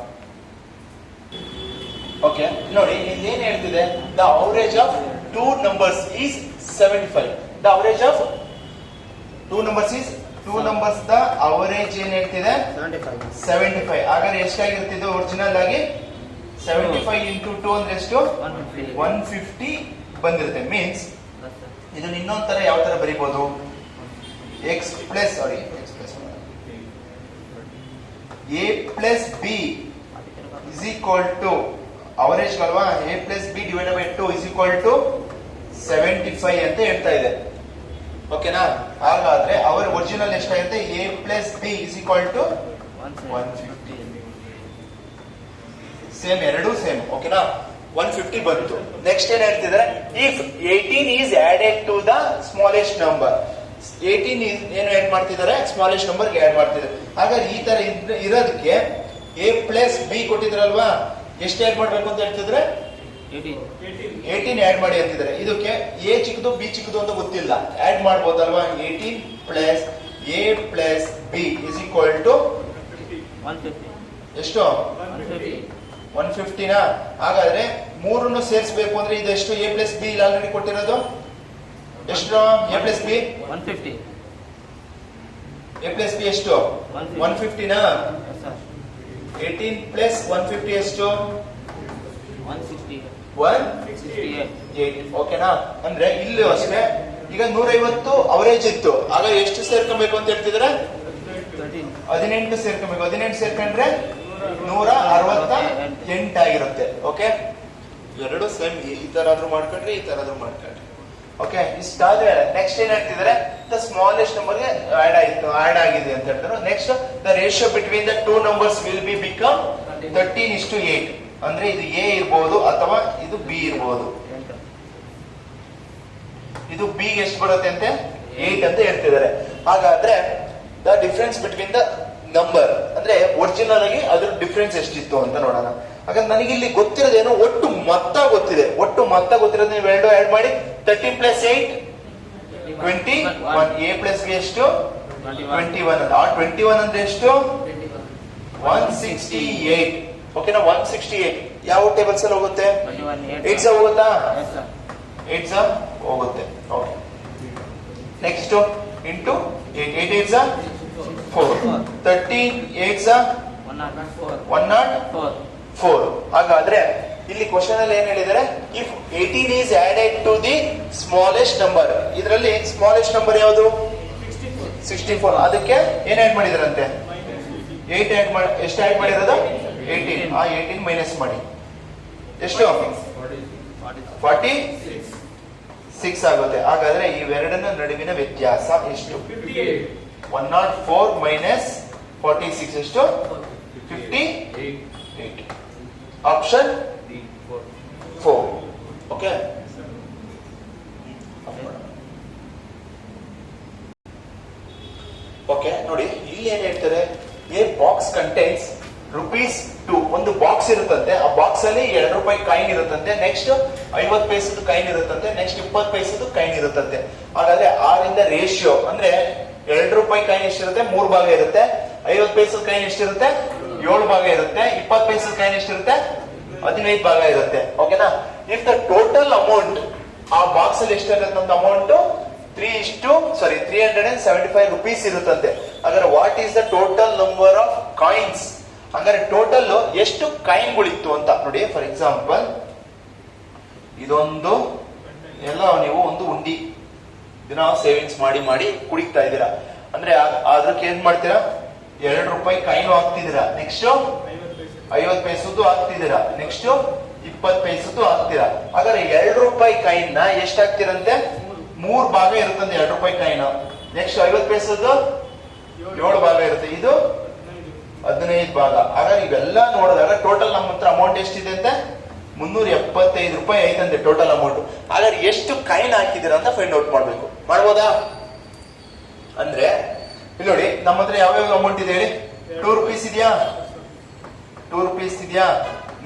Speaker 1: ಓಕೆ, ನೋಡಿ ಇಲ್ಲಿ ಏನ್ ಹೇಳ್ತಿದೆ? The average of 2 numbers is 75. The average of 2 numbers is 2 numbers the average ಏನ್ ಹೇಳ್ತಿದೆ? 75. ಹಾಗಾದ್ರೆ ಎಷ್ಟಾಗಿರ್ತಿದ್ದು ಒರಿಜಿನಲ್ ಆಗಿ? 75 into 2 ಅಂದ್ರೆ ಎಷ್ಟು? 150 ಬಂದಿರುತ್ತೆ. ಮೀನ್ಸ್ ಇದನ್ನ ಇನ್ನೊಂದ್ ತರ ಯಾವ ತರ ಬರೀಬಹುದು? a plus b is equal to average ಅಲ್ವಾ? a plus b divided by 2 is equal to 75 ಅಂತ ಹೇಳ್ತಾ ಇದೆ. ಓಕೆನಾ? ಹಾಗಾದ್ರೆ ಅವರ ಒರಿಜಿನಲ್ ಎಷ್ಟಾಗುತ್ತೆ? a plus b is equal to 150. Same, ಎರಡೂ ಸೇಮ್. ಓಕೆನಾ? 150 ಬಂತು. ನೆಕ್ಸ್ಟ್ ಏನ್ ಹೇಳ್ತಿದ್ದಾರೆ? If 18 is added to the smallest number. 18 ಏನು ಆಡ್ ಮಾಡ್ತಿದ್ದಾರೆ? ಸ್ಮಾಲೆಸ್ಟ್ ನಂಬರ್ ಆಡ್ ಮಾಡ್ತಿದ್ದಾರೆ. ಹಾಗಾದ್ರೆ ಈ ತರ ಇರೋದಕ್ಕೆ a plus b ಕೊಟ್ಟಿದ್ರಲ್ವಾ? ಎಷ್ಟು ಆಡ್ ಮಾಡ್ಬೇಕು ಅಂತ ಹೇಳ್ತಿದ್ರೆ? 18 ಆಡ್ ಮಾಡಿ ಅಂತಿದ್ದಾರೆ. ಇದಕ್ಕೆ a ಚಿಕ್ಕದು b ಚಿಕ್ಕದು ಅಂತ ಗೊತ್ತಿಲ್ಲ. Add ಮಾಡ್ಬೋದಲ್ವಾ? 18 plus a plus b is equal to
Speaker 2: 150.
Speaker 1: ಎಷ್ಟು? 150 ನಾ? ಹಾಗಾದ್ರೆ ಮೂರನ್ನು ಸೇರಿಸಬೇಕು ಅಂದ್ರೆ ಇದೆಷ್ಟು? a plus b ಇಲ್ಲಿ ಆಲ್ರೆಡಿ ಕೊಟ್ಟಿರೋದು ಎಷ್ಟು? a plus b
Speaker 2: 150.
Speaker 1: a plus b ಎಷ್ಟು? 150 ನಾ? 18 plus 150 ಎಷ್ಟು? 168. ಓಕೆನಾ? ಅಂದ್ರೆ ಇಲ್ಲಿ ಅಷ್ಟೇ. ಈಗ 150 ಅವರೇಜ್ ಇತ್ತು, ಆಗ ಎಷ್ಟು ಸೇರ್ಕೊಬೇಕು ಅಂತ ಹೇಳ್ತಿದ್ರೆ 18 ಸೇರ್ಕೊಬೇಕು. 18 ಸೇರ್ಕೊಂಡ್ರೆ 168 ಆಗಿರುತ್ತೆ. ಓಕೆ, ಎರಡು ಸೇಮ್. ಈ ತರ ಆದ್ರೂ ಮಾಡ್ಕೊಂಡ್ರೆ ಈ ತರ ಆದ್ರೂ ಮಾಡ್ಕೊಂಡ್ರೆ. ಓಕೆ, ಇಷ್ಟಾದ್ರೆ ನೆಕ್ಸ್ಟ್ ಏನ್ ಹೇಳ್ತಿದ್ರೆ ದ ಸ್ಮಾಲೆಸ್ಟ್ ನಂಬರ್ ಗೆ ಆಡ್ ಆಗಿದೆ ಅಂತ ಹೇಳ್ತಾರೆ. Next the ratio between the two numbers will be become 13:8. ಅಂದ್ರೆ ಇದು ಎ ಇರ್ಬೋದು ಅಥವಾ ಇದು ಬಿ ಇರ್ಬೋದು. ಇದು ಬಿ ಎಷ್ಟು ಬರುತ್ತೆ ಅಂತೆ 8 ಅಂತ ಹೇಳ್ತಿದ್ದಾರೆ. ಹಾಗಾದ್ರೆ the difference between the number ಅಂದ್ರೆ ಒರಿಜಿನಲ್ ಆಗಿ ಅದ್ರ ಡಿಫರೆನ್ಸ್ ಎಷ್ಟಿತ್ತು ಅಂತ ನೋಡೋಣ. ಹಾಗಾದ್ರೆ ನನಗೆ ಇಲ್ಲಿ ಗೊತ್ತಿರೋದೇನು, ಒಟ್ಟು ಮೊತ್ತ ಗೊತ್ತಿದೆ. ಒಟ್ಟು ಮೊತ್ತ ಗೊತ್ತಿರೋದು ನೀವು ಎರಡು ಆಡ್ ಮಾಡಿ 13 + 8 21. ಎ ಪ್ಲಸ್ ಬಿ ಎಷ್ಟು 21 ಅಂತ. ಆ 21 ಅಂದ್ರೆ ಎಷ್ಟು 168. ಓಕೆನಾ? 168 ಯಾವ ಟೇಬಲ್ಸ್ ಅಲ್ಲಿ ಹೋಗುತ್ತೆ? 8 ಹೋಗುತ್ತಾ? 8 ಹೋಗುತ್ತೆ. Okay, next into 8 8 4 13 8 104. ಹಾಗಾದ್ರೆ ಇಲ್ಲಿ ಕ್ವಶನ್ ಅಲ್ಲಿ ಏನ್ ಹೇಳಿದ್ದಾರೆ, if 18 is added to the smallest number. ಇದರಲ್ಲಿ ಸ್ಮಾಲೆಸ್ಟ್ ನಂಬರ್ ಯಾವುದು 64. ಅದಕ್ಕೆ ಏನ್ ಆಡ್ ಮಾಡಿದಾರಂತೆ 8 ಆಡ್ ಮಾಡಿ. ಎಷ್ಟು ಆಡ್ ಮಾಡಿರೋದು 18. ಆ 18 ಮೈನಸ್ ಮಾಡಿ ಎಷ್ಟು 46 ಆಗುತ್ತೆ. ಹಾಗಾದ್ರೆ ಇವೆರಡನ ನಡುವಿನ ವ್ಯತ್ಯಾಸ ಎಷ್ಟು? 104 ಮೈನಸ್ 46 ಎಷ್ಟು 58. ಆಪ್ಷನ್ 4. ಓಕೆ, ಓಕೆ ನೋಡಿ ಇಲ್ಲಿ ಏನ್ ಹೇಳ್ತಾರೆ, ಎ ಬಾಕ್ಸ್ ಕಂಟೈನ್ಸ್ ₹2. ಒಂದು ಬಾಕ್ಸ್ ಇರುತ್ತಂತೆ, ಆ ಬಾಕ್ಸ್ ಅಲ್ಲಿ ₹2 ಕಾಯಿನ್ ಇರುತ್ತಂತೆ. ನೆಕ್ಸ್ಟ್ 50 ಪೈಸದ ಕಾಯಿನ್ ಇರುತ್ತಂತೆ. ನೆಕ್ಸ್ಟ್ 20 ಪೈಸದ ಕಾಯಿನ್ ಇರುತ್ತಂತೆ. ಹಾಗಾದ್ರೆ 6 ರೇಷಿಯೋ ಅಂದ್ರೆ ₹2 ಕಾಯಿನ್ ಎಷ್ಟಿರುತ್ತೆ 3 ಭಾಗ ಇರುತ್ತೆ. 50 ಪೈಸದ ಕಾಯಿನ್ ಎಷ್ಟಿರುತ್ತೆ 7 ಭಾಗ ಇರುತ್ತೆ. 20 ಪೈಸದ ಕಾಯಿನ್ ಎಷ್ಟಿರುತ್ತೆ 15 ಭಾಗ ಇರುತ್ತೆ. ಓಕೆನಾ? ಇಫ್ ದ ಟೋಟಲ್ ಅಮೌಂಟ್ ಆ ಬಾಕ್ಸ್ ಅಲ್ಲಿ ಎಷ್ಟಿರುತ್ತೆ ಅಮೌಂಟ್ 375 ರುಪೀಸ್ ಇರುತ್ತಂತೆ. ಹಾಗಾದ್ರೆ what is the total number of coins? ಹಾಗಾದ್ರೆ ಟೋಟಲ್ ಎಷ್ಟು ಕಾಯಿನ್ಗಳಿತ್ತು ಅಂತ ನೋಡಿ. ಫಾರ್ ಎಕ್ಸಾಂಪಲ್ ಇದೊಂದು ಎಲ್ಲ ನೀವು ಒಂದು ಉಂಡಿ ದಿನ ಸೇವಿಂಗ್ಸ್ ಮಾಡಿ ಮಾಡಿ ಕುಡಿತಾ ಇದ್ದೀರಾ ಅಂದ್ರೆ ಅದಕ್ಕೆ ಏನ್ ಮಾಡ್ತೀರಾ ₹2 ಕಾಯಿನ್ ಹಾಕ್ತಿದ್ದೀರಾ. ನೆಕ್ಸ್ಟ್ 50 ಪೈಸದ್ದು ಹಾಕ್ತಿದ್ದೀರಾ. ನೆಕ್ಸ್ಟ್ 20 ಪೈಸದ್ದು ಹಾಕ್ತೀರಾ. ಹಾಗಾದ್ರೆ ₹2 ಕಾಯಿನ್ ನ ಎಷ್ಟು ಹಾಕ್ತಿರಂತೆ 3 ಭಾಗ ಇರುತ್ತಂತೆ ₹2 ಕಾಯಿನ್. ನೆಕ್ಸ್ಟ್ 50 ಪೈಸದ್ದು 7 ಭಾಗ ಇರುತ್ತೆ. ಇದು 15 ಭಾಗ. ಹಾಗಾದ್ರೆ ಇವೆಲ್ಲ ನೋಡಿದಾಗ ಟೋಟಲ್ ನಮ್ಮ ಹತ್ರ ಅಮೌಂಟ್ ಎಷ್ಟಿದೆ ಅಂತ ₹375 ಐತಂತೆ ಟೋಟಲ್ ಅಮೌಂಟ್. ಹಾಗಾದ್ರೆ ಎಷ್ಟು ಕಾಯಿನ್ ಹಾಕಿದ್ದೀರಾ ಅಂತ ಫೈಂಡ್ ಔಟ್ ಮಾಡ್ಬೇಕು. ಮಾಡ್ಬೋದಾ? ಅಂದ್ರೆ ಇಲ್ಲಿ ನೋಡಿ ನಮ್ಮ ಹತ್ರ ಯಾವ್ಯಾವ ಅಮೌಂಟ್ ಇದೆ ಹೇಳಿ. ₹2 ಇದೆಯಾ? ₹2 ಇದೆಯಾ?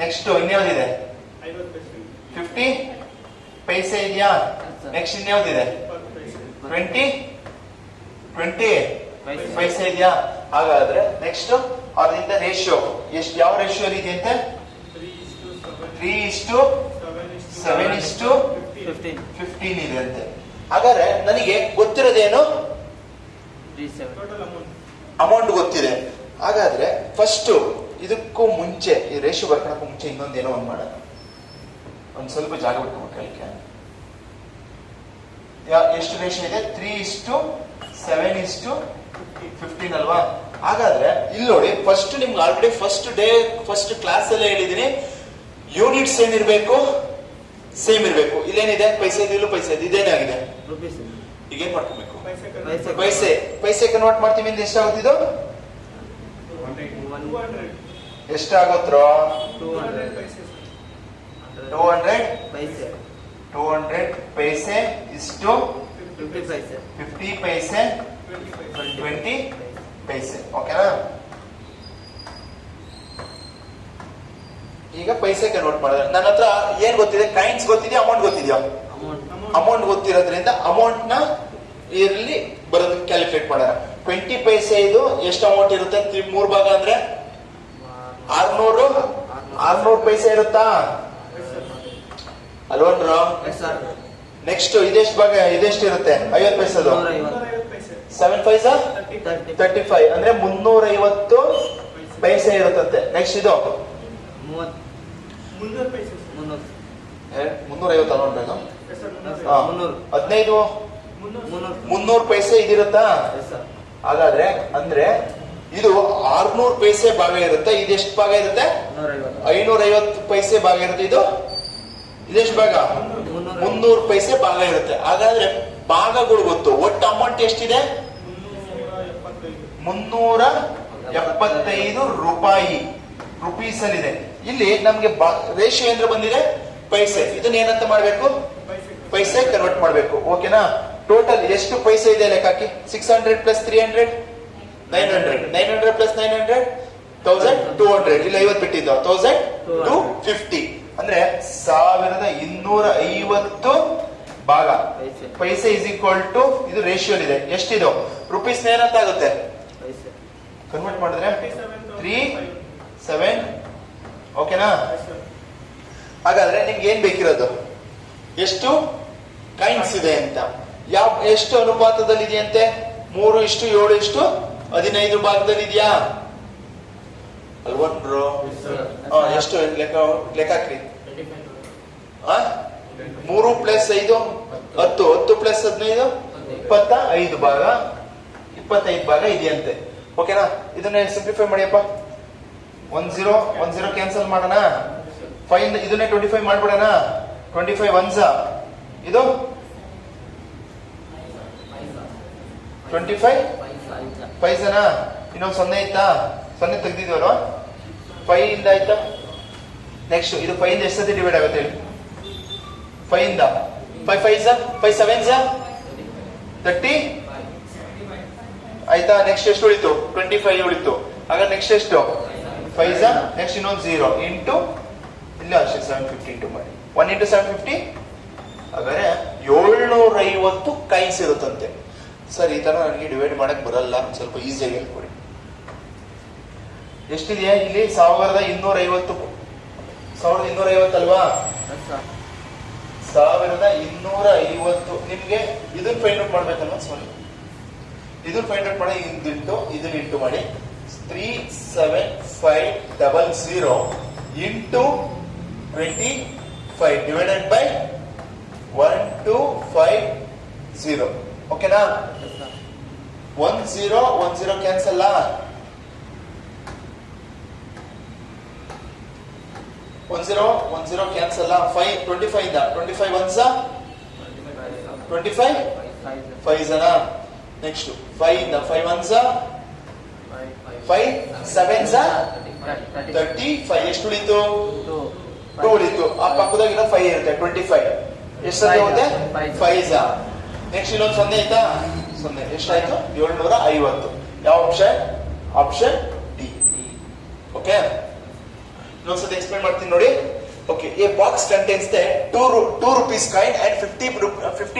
Speaker 1: ನೆಕ್ಸ್ಟ್ ಇನ್ಯಾವ್ದಿದೆ 50 ಪೈಸೆ ಇದೆಯಾ? ನೆಕ್ಸ್ಟ್ ಇನ್ಯಾವ್ದಿದೆ 20 ಪೈಸೆ ಇದೆಯಾ? ಹಾಗಾದ್ರೆ ನೆಕ್ಸ್ಟ್ ಅದರಿಂದ ರೇಷಿಯೋ ಎಷ್ಟು, ಯಾವ ರೇಷಿಯೋ ಇದೆ ಅಂತ 3:7:15 ಇದೆ ಅಂತೆ. ಹಾಗಾದ್ರೆ ನನಗೆ ಗೊತ್ತಿರೋದೇನು ಅಮೌಂಟ್ ಗೊತ್ತಿದೆ. ಹಾಗಾದ್ರೆ ಫಸ್ಟ್ ಇದಕ್ಕೂ ಮುಂಚೆ ಈ ರೇಷಿಯೋ ಬರ್ಕೊಳಕ್ಕೂ ಮುಂಚೆ ಇನ್ನೊಂದೇನೋ ಒಂದ್ ಮಾಡೋಣ. ಒಂದ್ ಸ್ವಲ್ಪ ಜಾಗ ಬಿಟ್ಟು ಮಕ್ಕಳಿಗೆ ಎಷ್ಟು ರೇಷಿಯೋ ಇದೆ 3:7:15 ಅಲ್ವಾ? ಹಾಗಾದ್ರೆ ಇಲ್ಲಿ ನೋಡಿ ಫಸ್ಟ್ ನಿಮ್ಗೆ ಆಲ್ರೆಡಿ ಫಸ್ಟ್ ಕ್ಲಾಸ್ ಅಲ್ಲೇ ಹೇಳಿದೀನಿ ಯೂನಿಟ್ಸ್ ಏನಿರ್ಬೇಕು ಸೇಮ್ ಇರ್ಬೇಕು. ಇಲ್ಲೇನಿದೆ ಪೈಸೆ ಇದೆ, ಇಲ್ಲೂ ಪೈಸೆ ಇದೆ. ಇದೇನಾಗಿದೆ ಈಗ ಏನ್ ಮಾಡ್ಕೋಬೇಕು ಪೈಸೆ ಕನ್ವರ್ಟ್ ಮಾಡ್ತೀವಿ. ಇಂದ ಎಷ್ಟಾಗುತ್ತಿದ್ದು ಎಷ್ಟಾಗುತ್ತೋ 200 ಪೈಸೆ ಇಷ್ಟು 50 ಪೈಸೆ 20 ಪೈಸೆ. ಓಕೆನಾ? ಈಗ ಪೈಸೆ ಕನ್ವರ್ಟ್ ಮಾಡಿದ್ರೆ ನನ್ನ ಹತ್ರ ಏನ್ ಗೊತ್ತಿದೆ, ಕಾಯಿನ್ಸ್ ಗೊತ್ತಿದೆಯಾ ಅಮೌಂಟ್ ಗೊತ್ತಿದೆಯಾ? ಅಮೌಂಟ್ ಗೊತ್ತಿರೋದ್ರಿಂದ ಅಮೌಂಟ್ ನ ಇರ್ಲಿ ಬರೋದಕ್ಕೆ ಕ್ಯಾಲ್ಕುಲೇಟ್ ಮಾಡೋಣ. 20 ಪೈಸೆ ಇದು ಎಷ್ಟು ಅಮೌಂಟ್ ಇರುತ್ತೆ 3 ಭಾಗ ಅಂದ್ರೆ 600 ಪೈಸೆ ಇರುತ್ತಾ ಅಲ್ವನ್ರ? ನೆಕ್ಸ್ಟ್ ಇದೆಷ್ಟು ಭಾಗ ಇದೆಷ್ಟು ಇರುತ್ತೆ 50 ಪೈಸದು 7 ಪೈಸಾ 35 ಅಂದ್ರೆ 350 ಪೈಸೆ ಇರುತ್ತಂತೆ. ನೆಕ್ಸ್ಟ್ ಇದು 350 ಅಲ್ವಾ
Speaker 2: ಮುನ್ನೂರು
Speaker 1: 15
Speaker 2: ಮುನ್ನೂರು
Speaker 1: 300 ಪೈಸೆ ಇದಿರುತ್ತಾ?
Speaker 2: ಎಸ್ ಸರ್
Speaker 1: ಹಾಗಾದ್ರೆ ಅಂದ್ರೆ ಇದು 600 ಪೈಸೆ ಭಾಗ ಇರುತ್ತೆ. ಇದೆಷ್ಟು ಭಾಗ ಇರುತ್ತೆ? 550 ಪೈಸೆ ಭಾಗ ಇರುತ್ತೆ. ಇದೆಷ್ಟು ಭಾಗ? 300 ಪೈಸೆ ಭಾಗ ಇರುತ್ತೆ. ಹಾಗಾದ್ರೆ ಭಾಗಗಳು ಗೊತ್ತು. ಒಟ್ಟು ಅಮೌಂಟ್ ಎಷ್ಟಿದೆ? 375 ರೂಪಾಯಿ ರುಪೀಸ್ ಅಲ್ಲಿ ಇದೆ. ಇಲ್ಲಿ ನಮ್ಗೆ ರೇಷಿಯೋ ಏನ್ರ ಬಂದಿದೆ? ಪೈಸೆ. ಇದನ್ನ ಏನಂತ ಮಾಡ್ಬೇಕು? ಪೈಸೆ ಕನ್ವರ್ಟ್ ಮಾಡ್ಬೇಕು. ಓಕೆನಾ? ಟೋಟಲ್ ಎಷ್ಟು ಪೈಸೆ ಇದೆ ಲೆಕ್ಕ ಹಾಕಿ. 600 ಪ್ಲಸ್ 300 900 900 ಪ್ಲಸ್ 900 1200. ಇಲ್ಲಿ 50 ಬಿಟ್ಟಿದ್ದು 1250 ಅಂದ್ರೆ 1250 ಭಾಗ ಪೈಸೆ ಇಸ್ ಈಕ್ವಲ್ ಟು ಇದು ರೇಷಿಯೋ ಇದೆ. ಎಷ್ಟಿದು ರುಪೀಸ್ ಏನಂತ ಆಗುತ್ತೆ? ಕನ್ವರ್ಟ್ ಮಾಡಿದ್ರೆ 37. ಓಕೆನಾ? ಹಾಗಾದ್ರೆ ನಿಮ್ಗೆ ಏನ್ ಬೇಕಿರೋದು? ಎಷ್ಟು ಕೈನ್ಸ್ ಇದೆ ಅಂತ. ಎಷ್ಟು ಅನುಪಾತದಲ್ಲಿ ಇದೆಯಂತೆ? 3:7:15 ಭಾಗದಲ್ಲಿ ಇದೆಯಾ ಅಲ್ವಾ ಬ್ರೋ? ಎಷ್ಟು ಲೆಕ್ಕ ಹಾಕ್ರಿ. 3 ಪ್ಲಸ್ 5 10 10 ಪ್ಲಸ್ 15 25 ಭಾಗ 25 ಭಾಗ ಇದೆಯಂತೆ. ಓಕೆನಾ? ಇದನ್ನ ಸಿಂಪ್ಲಿಫೈ ಮಾಡಿಯಪ್ಪ. 10 ಕ್ಯಾನ್ಸಲ್ ಮಾಡೋಣ. 5 ಇದನ್ನೇ 25 ಮಾಡ್ಬಿಡೋಣ. 25 1s ಇದು 25 5 ಇನ್ನೊಂದು 0 ಐತಾ? 0 ತೆಗ್ದಿದ್ವಲ್ವಾ? 5 ಇಂದ ಆಯ್ತಾ? ನೆಕ್ಸ್ಟ್ ಇದು 5 ಇಂದ ಎಷ್ಟು ಸತಿ ಡಿವೈಡ್ ಆಗುತ್ತೆ ಹೇಳಿ? 5 ಇಂದ 5 5s 5 7s 30 ಆಯ್ತಾ? ನೆಕ್ಸ್ಟ್ ಎಷ್ಟು ಉಳಿತು? 25 ಉಳಿತು. ಆಗ ನೆಕ್ಸ್ಟ್ ಎಷ್ಟು? 5s ನೆಕ್ಸ್ಟ್ ಇನ್ನೊಂದು 0 ಇಂಟು ಇಲ್ಲ ಅಷ್ಟೇ 750 ಇಂಟು ಮಾಡಿ. 1 ಇಂಟು 750 ಹಾಗಾದ್ರೆ 750 ಕೈನ್ಸ್ ಇರುತ್ತಂತೆ. ಸರ್ ಈ ತರ ನನಗೆ ಡಿವೈಡ್ ಮಾಡಕ್ ಬರಲ್ಲ, ಸ್ವಲ್ಪ ಈಸಿಯಾಗಿ ಹೇಳ್ಕೊಡಿ. ಎಷ್ಟಿದೆಯಾ ಇಲ್ಲಿ? 1250 ಅಲ್ವಾ? 1250. ನಿಮ್ಗೆ ಇದನ್ನ ಫೈಂಡ್ ಔಟ್ ಮಾಡ್ಬೇಕಲ್ವಾ? ಸಾರಿ, ಇದನ್ನ ಫೈಂಡ್ ಔಟ್ ಮಾಡಿ ಇದನ್ನ ಇಂಟು ಮಾಡಿ. 37500 ಇಂಟು 25 ಡಿವೈಡೆಡ್ ಬೈ 1250. ಓಕೆನಾ? 10 ಕ್ಯಾನ್ಸಲ್. 10 ಕ್ಯಾನ್ಸಲ್. 25 ಇಂದ 25 1s 25 5s ನೆಕ್ಸ್ಟ್ 5 ಇಂದ 5 1s 5 7s 35. ಎಷ್ಟು ಉಳಿತು? 2 ಉಳಿತು. ಆ ಪಕ್ಕದಾಗ ಇನ್ನೂ 5 ಇರುತ್ತೆ. 25 ಎಷ್ಟು ಹೋಗುತ್ತೆ? 5s. ನೆಕ್ಸ್ಟ್ ಇನ್ನೊಂದು 0 ಆಯ್ತಾ? 0 ಎಷ್ಟಾಯ್ತು? 750. ಯಾವ ಆಪ್ಷನ್? Option D. ಓಕೆ, ಇನ್ನೊಂದ್ಸತಿ ಎಕ್ಸ್ಪ್ಲೇನ್ ಮಾಡ್ತೀನಿ ನೋಡಿ. Okay, A box contains the 2 rupees coin and 50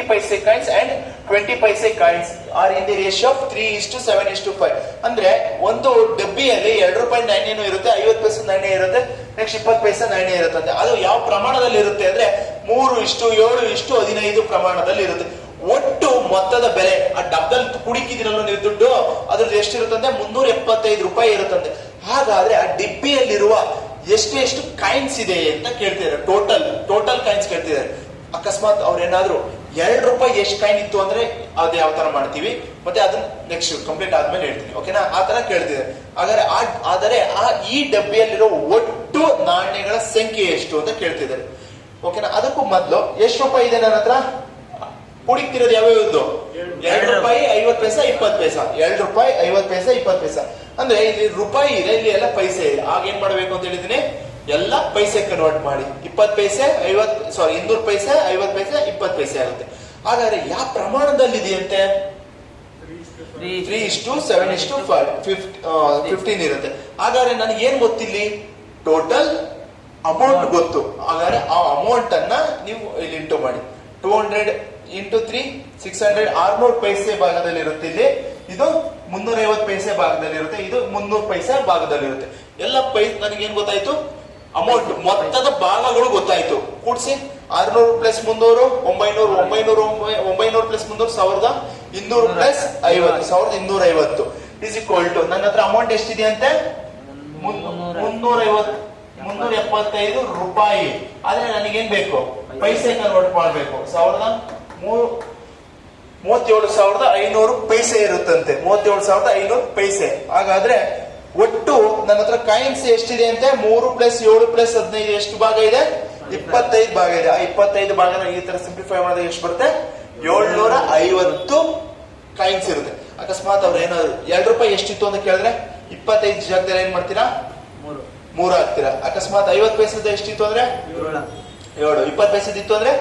Speaker 1: paise coins and 20 paise coins are in the ratio of 3:7:5. ಅಂದ್ರೆ ಒಂದು ಡಬ್ಬಿಯಲ್ಲಿ 2 ರೂಪಾಯಿ ನಾಣ್ಯನೂ ಇರುತ್ತೆ, 50 ಪೈಸೆ ನಾಣ್ಯ ಇರುತ್ತೆ, ನೆಕ್ಸ್ಟ್ 20 ಪೈಸೆ ನಾಣ್ಯ ಇರುತ್ತೆ. ಅದು ಯಾವ ಪ್ರಮಾಣದಲ್ಲಿ ಇರುತ್ತೆ ಅಂದ್ರೆ 3:7:15 ಪ್ರಮಾಣದಲ್ಲಿ ಇರುತ್ತೆ. ಒಟ್ಟು ಮೊತ್ತದ ಬೆಲೆ ಆ ಡಬ್ಬಲ್ ಕುಡಿಕಿದಿರಲ್ಲ ನೀವು ದುಡ್ಡು, ಅದ್ರದ್ದು ಎಷ್ಟಿರುತ್ತಂತೆ? 375 ರೂಪಾಯಿ ಇರುತ್ತಂತೆ. ಹಾಗಾದ್ರೆ ಆ ಡಿಬ್ಬಿಯಲ್ಲಿರುವ ಎಷ್ಟು ಕಾಯಿನ್ಸ್ ಇದೆ ಅಂತ ಕೇಳ್ತಿದ್ದಾರೆ. ಟೋಟಲ್ ಕಾಯಿನ್ಸ್ ಕೇಳ್ತಿದ್ದಾರೆ. ಅಕಸ್ಮಾತ್ ಅವ್ರೇನಾದ್ರು 2 ರೂಪಾಯಿ ಎಷ್ಟು ಕಾಯಿನ್ ಇತ್ತು ಅಂದ್ರೆ ಅದು ಯಾವ ತರ ಮಾಡ್ತೀವಿ, ಮತ್ತೆ ಅದನ್ನ ನೆಕ್ಸ್ಟ್ ಕಂಪ್ಲೀಟ್ ಆದ್ಮೇಲೆ ಹೇಳ್ತೀನಿ. ಓಕೆನಾ? ಆ ತರ ಕೇಳ್ತಿದ್ದಾರೆ. ಆದರೆ ಈ ಡಬ್ಬಿಯಲ್ಲಿರೋ ಒಟ್ಟು ನಾಣ್ಯಗಳ ಸಂಖ್ಯೆ ಎಷ್ಟು ಅಂತ ಕೇಳ್ತಿದ್ದಾರೆ. ಓಕೆನಾ? ಅದಕ್ಕೂ ಮೊದಲು ಎಷ್ಟು ರೂಪಾಯಿ ಇದೆ ನನ್ನ ಹತ್ರ? ಹುಡುಕ್ತಿರೋದು ಯಾವ್ಯಾವ್ದು? 2 ರೂಪಾಯಿ 50 ಪೈಸಾ 20 ಪೈಸಾ. 2 ರೂಪಾಯಿ 50 ಪೈಸಾ 20 ಪೈಸಾ. ಅಂದ್ರೆ ಇಲ್ಲಿ ರೂಪಾಯಿ ಇದೆ, ಇಲ್ಲಿ ಎಲ್ಲ ಪೈಸೆ ಇದೆ. ಆಗ ಏನ್ ಮಾಡ್ಬೇಕು ಅಂತ ಹೇಳಿದೀನಿ? ಎಲ್ಲ ಪೈಸೆ ಕನ್ವರ್ಟ್ ಮಾಡಿ. 20 ಪೈಸೆ 200 ಪೈಸೆ 50 ಪೈಸೆ 20 ಪೈಸೆ ಆಗುತ್ತೆ. ಹಾಗಾದ್ರೆ ಯಾವ ಪ್ರಮಾಣದಲ್ಲಿ ಇದೆಯಂತೆ? 3:7:15 ಇರುತ್ತೆ. ಹಾಗಾದ್ರೆ ನನಗೆ ಏನ್ ಗೊತ್ತಿಲ್ಲಿ? ಟೋಟಲ್ ಅಮೌಂಟ್ ಗೊತ್ತು. ಹಾಗಾದ್ರೆ ಆ ಅಮೌಂಟ್ ಅನ್ನ ನೀವು ಇಲ್ಲಿ ಇಂಟು ಮಾಡಿ. 200 ಇಂಟು 3 600 600 ಪೈಸೆ ಭಾಗದಲ್ಲಿ ಇರುತ್ತೆ. ಇಲ್ಲಿ ಇದು 350 ಪೈಸೆ ಭಾಗದಲ್ಲಿ ಇರುತ್ತೆ, ಇದು 300 ಪೈಸೆ ಭಾಗದಲ್ಲಿ ಇರುತ್ತೆ. ಎಲ್ಲ ನನಗೆ ಏನ್ ಗೊತ್ತಾಯ್ತು? ಅಮೌಂಟ್ ಮೊತ್ತದ ಭಾಗಗಳು ಗೊತ್ತಾಯ್ತು. ಕೂಡಿಸಿ 600 plus 300 900 900 plus 300 1200 plus 50 1250 is equal to ನನ್ನ ಹತ್ರ ಅಮೌಂಟ್ ಎಷ್ಟಿದೆ ಅಂತೆ? 350 375 ರೂಪಾಯಿ. ಆದ್ರೆ ನನಗೇನ್ ಬೇಕು? ಪೈಸೆ ಕನ್ವರ್ಟ್ ಮಾಡ್ಬೇಕು. 37,500 ಪೈಸೆ ಇರುತ್ತಂತೆ. 37,500 ಪೈಸೆ. ಹಾಗಾದ್ರೆ ಒಟ್ಟು ನನ್ನ ಹತ್ರ ಕಾಯಿನ್ಸ್ ಎಷ್ಟಿದೆ ಅಂತೆ? 3 + 7 + 15 ಎಷ್ಟು ಭಾಗ ಇದೆ? 25 ಭಾಗ ಇದೆ. ಆ 25 ಭಾಗನ ಈ ತರ ಸಿಂಪ್ಲಿಫೈ ಮಾಡಿದ್ರೆ ಎಷ್ಟು ಬರುತ್ತೆ? 750 ಕಾಯಿನ್ಸ್ ಇರುತ್ತೆ. ಅಕಸ್ಮಾತ್ ಅವ್ರು ಏನಾದ್ರು 2 ರೂಪಾಯಿ ಎಷ್ಟಿತ್ತು ಅಂತ ಕೇಳಿದ್ರೆ 25 ಜಾಗದಲ್ಲಿ ಏನ್ ಮಾಡ್ತೀರಾ? 3 ಹಾಕ್ತೀರಾ. ಅಕಸ್ಮಾತ್ 50 ಪೈಸದ ಎಷ್ಟಿತ್ತು ಅಂದ್ರೆ 7, 20 ಪೈಸದಿತ್ತು ಅಂದ್ರೆ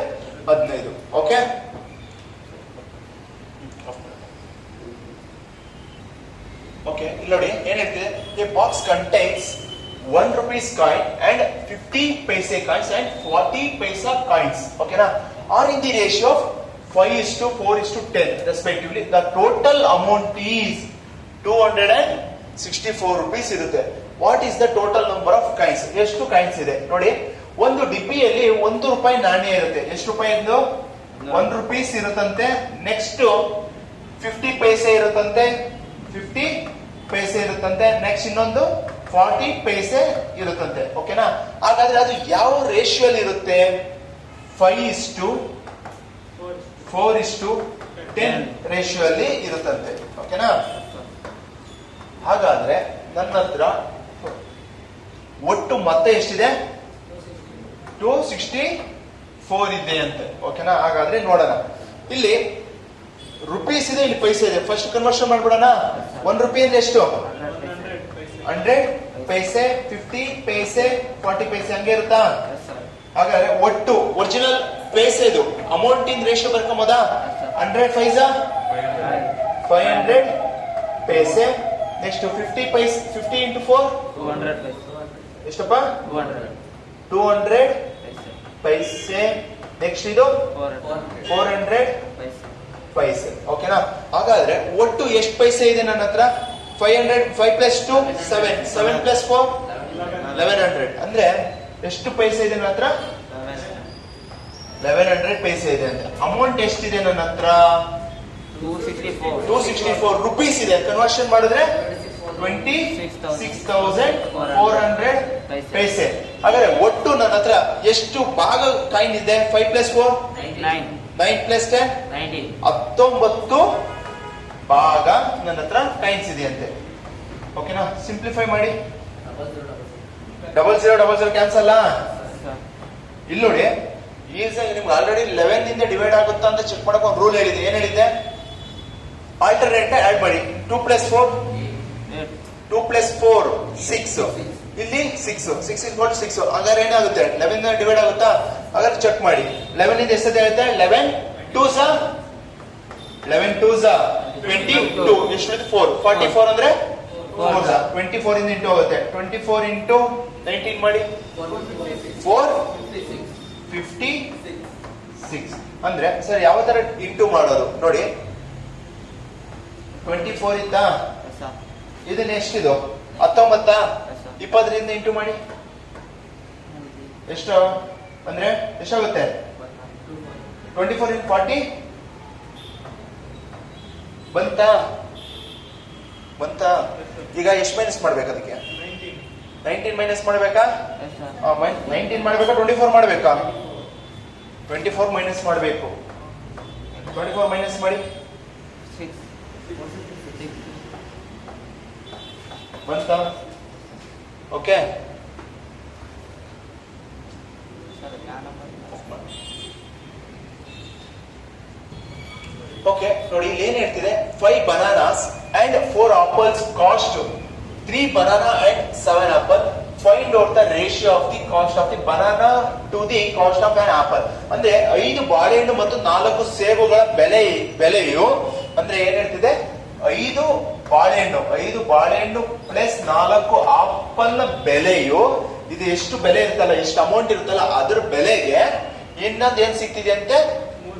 Speaker 1: 15. Okay, okay. ಇಲ್ಲಿ ನೋಡಿ ಏನ್ ಹೇಳ್ತಿದೆ? A box contains 1 rupees coin and 50 paise coins and 40 paisa coins. ಓಕೆನಾ? Are in the ratio of 5:4:10 respectively. The total amount is 264 rupees ಇರುತ್ತೆ. What is the total number of coins? ಎಷ್ಟು coins ಇದೆ ನೋಡಿ. ಒಂದು ಡಿಬ್ಬಿಯಲ್ಲಿ 1 ರೂಪಾಯಿ ನಾಣ್ಯ ಇರುತ್ತೆ. ಎಷ್ಟು ರೂಪಾಯಿ? 1 rupees ಇರುತ್ತಂತೆ. ನೆಕ್ಸ್ಟ್ 50 ಪೈಸೆ ಇರುತ್ತಂತೆ. 50 ಪೈಸೆ ಇರುತ್ತಂತೆ. ನೆಕ್ಸ್ಟ್ ಇನ್ನೊಂದು 40 ಪೈಸೆ ಇರುತ್ತಂತೆ. ಓಕೆನಾ? ಹಾಗಾದ್ರೆ ಅದು ಯಾವ ರೇಷಿಯೋ ಇರುತ್ತೆ? 5:4:10 ರೇಷಿಯೋ ಅಲ್ಲಿ ಇರುತ್ತಂತೆ. ಓಕೆನಾ? ಹಾಗಾದ್ರೆ ನನ್ನ ಹತ್ರ ಒಟ್ಟು ಮೊತ್ತ ಎಷ್ಟಿದೆ? 264 ಇದೆ ಅಂತೆ. ಓಕೆನಾ? ಹಾಗಾದ್ರೆ ನೋಡೋಣ. ಇಲ್ಲಿ ರುಪೀಸ್ ಇದೆ, ಇಲ್ಲಿ ಪೈಸೆ ಇದೆ. First conversion ಮಾಡ್ಬಿಡೋಣ. 1 ರೂಪಾಯಿ ಅಂದ್ರೆ ಎಷ್ಟು? 100 ಪೈಸೆ, 50 ಪೈಸೆ, 40 ಪೈಸೆ ಹಂಗೆ ಇರುತ್ತಾ? ಹಾಗಾದ್ರೆ ಒಟ್ಟು ಒರಿಜಿನಲ್ ಪೈಸೆ ಇದು ಅಮೌಂಟ್ ಇನ್ ರೇಷಿಯೋ ಬರ್ಕೊಂಬೋದ? 100 ಪೈಸಾ 500 ಪೈಸೆ. ನೆಕ್ಸ್ಟ್ 50 ಪೈಸೆ, 50 × 4 ಎಷ್ಟಪ್ಪ? 200 ಪೈಸೆ. ನೆಕ್ಸ್ಟ್ ಇದು 400 ಪೈಸೆ. ಓಕೆನಾ? ಹಾಗಾದ್ರೆ ಒಟ್ಟು ಎಷ್ಟು ಪೈಸೆ ಇದೆ ನನ್ನ ಹತ್ರ? 500. 5 + 2 7, 7 + 4 1100. ಅಂದ್ರೆ ಎಷ್ಟು ಪೈಸೆ ಇದೆ ನನ್ನ ಹತ್ರ? 1100 ಪೈಸೆ ಇದೆ ಅಂತ. ಅಮೌಂಟ್ ಎಷ್ಟಿದೆ ನನ್ನ ಹತ್ರ? 264 ರುಪೀಸ್ ಇದೆ. ಕನ್ವರ್ಷನ್ ಮಾಡಿದ್ರೆ 26,400 ಪೈಸೆ. ಹಾಗಾದ್ರೆ ಒಟ್ಟು ನನ್ನ ಹತ್ರ ಎಷ್ಟು ಭಾಗ ಕಾಯಿನ್ ಇದೆ? 5 + 4 9 + 10 19 ಭಾಗ ನನ್ನ ಹತ್ರ ಕಾಯಿನ್ಸ್ ಇದೆ ಅಂತೆ. ಓಕೆನಾ? ಸಿಂಪ್ಲಿಫೈ ಮಾಡಿ. 0000 ಕ್ಯಾನ್ಸಲ್. ಇಲ್ಲಿ ನೋಡಿ, ಈಸಾಗಿ ನಿಮ್ಗೆ ಆಲ್ರೆಡಿ 11 ಇಂದ ಡಿವೈಡ್ ಆಗುತ್ತಾ ಅಂತ ಚೆಕ್ ಮಾಡಕ್ ಒಂದು ರೂಲ್ ಹೇಳಿದೆ. ಏನ್ ಹೇಳಿದೆ? ಆಲ್ಟರ್ನೇಟ್ ಆಡ್ ಮಾಡಿ. 2 + 4 2 + 4 6. ಇಲ್ಲಿ 6 = 6. ಹಾಗಾದ್ರೆ ಏನಾಗುತ್ತೆ? 11 ಇಂದ ಡಿವೈಡ್ ಆಗುತ್ತಾ? ಹಾಗಾದ್ರೆ ಚೆಕ್ ಮಾಡಿ. 11 ಇಂದ ಎಷ್ಟು ಆಗುತ್ತೆ? 11 2s 22. ಎಷ್ಟು? 4. 44 ಅಂದ್ರೆ 4s. 24 ಇಂದ ಇಂಟು ಆಗುತ್ತೆ. 24 × 19 ಮಾಡಿ. 456 ಅಂದ್ರೆ ಸರ್ ಯಾವ ತರ ಇಂಟು ಮಾಡೋದು ನೋಡಿ. 24 ಇತ್ತಾ? ಇದನ್ನ ಎಷ್ಟಿದು? 19. 20ರಿಂದ ಇಂಟು ಮಾಡಿ. ಎಷ್ಟು ಅಂದ್ರೆ ಎಷ್ಟಾಗುತ್ತೆ? 24 × 40 ಬಂತಾ? ಈಗ ಎಷ್ಟು ಮೈನಸ್ ಮಾಡ್ಬೇಕು? ಅದಕ್ಕೆ 19 ಮೈನಸ್ ಮಾಡ್ಬೇಕಾ? 19 ಮಾಡ್ಬೇಕಾ? 24 ಮಾಡ್ಬೇಕಾ? 24 ಮೈನಸ್ ಮಾಡ್ಬೇಕು. 24 ಮೈನಸ್ ಮಾಡಿ. ಬಂತಾ? ಓಕೆ. ಓಕೆ ನೋಡಿ, ಇಲ್ಲಿ ಏನ್ ಹೇಳ್ತಿದೆ? 5 bananas and 4 apples cost 3 banana and 7 apple. Find out the ratio of the cost of the banana to the cost of an apple. ಅಂದ್ರೆ 5 ಬಾಳೆಹಣ್ಣು ಮತ್ತು 4 ಸೇಬುಗಳ ಬೆಲೆಯು ಅಂದ್ರೆ ಏನ್ ಹೇಳ್ತಿದೆ? 5 ಬಾಳೆಹಣ್ಣು ಪ್ಲಸ್ 4 ಆಪಲ್ ನ ಬೆಲೆಯು, ಇದು ಎಷ್ಟು ಬೆಲೆ ಇರುತ್ತಲ್ಲ, ಎಷ್ಟು ಅಮೌಂಟ್ ಇರುತ್ತಲ್ಲ ಅದ್ರ ಬೆಲೆಗೆ ಇನ್ನೊಂದು ಏನ್ ಸಿಗ್ತಿದೆ ಅಂತೆ?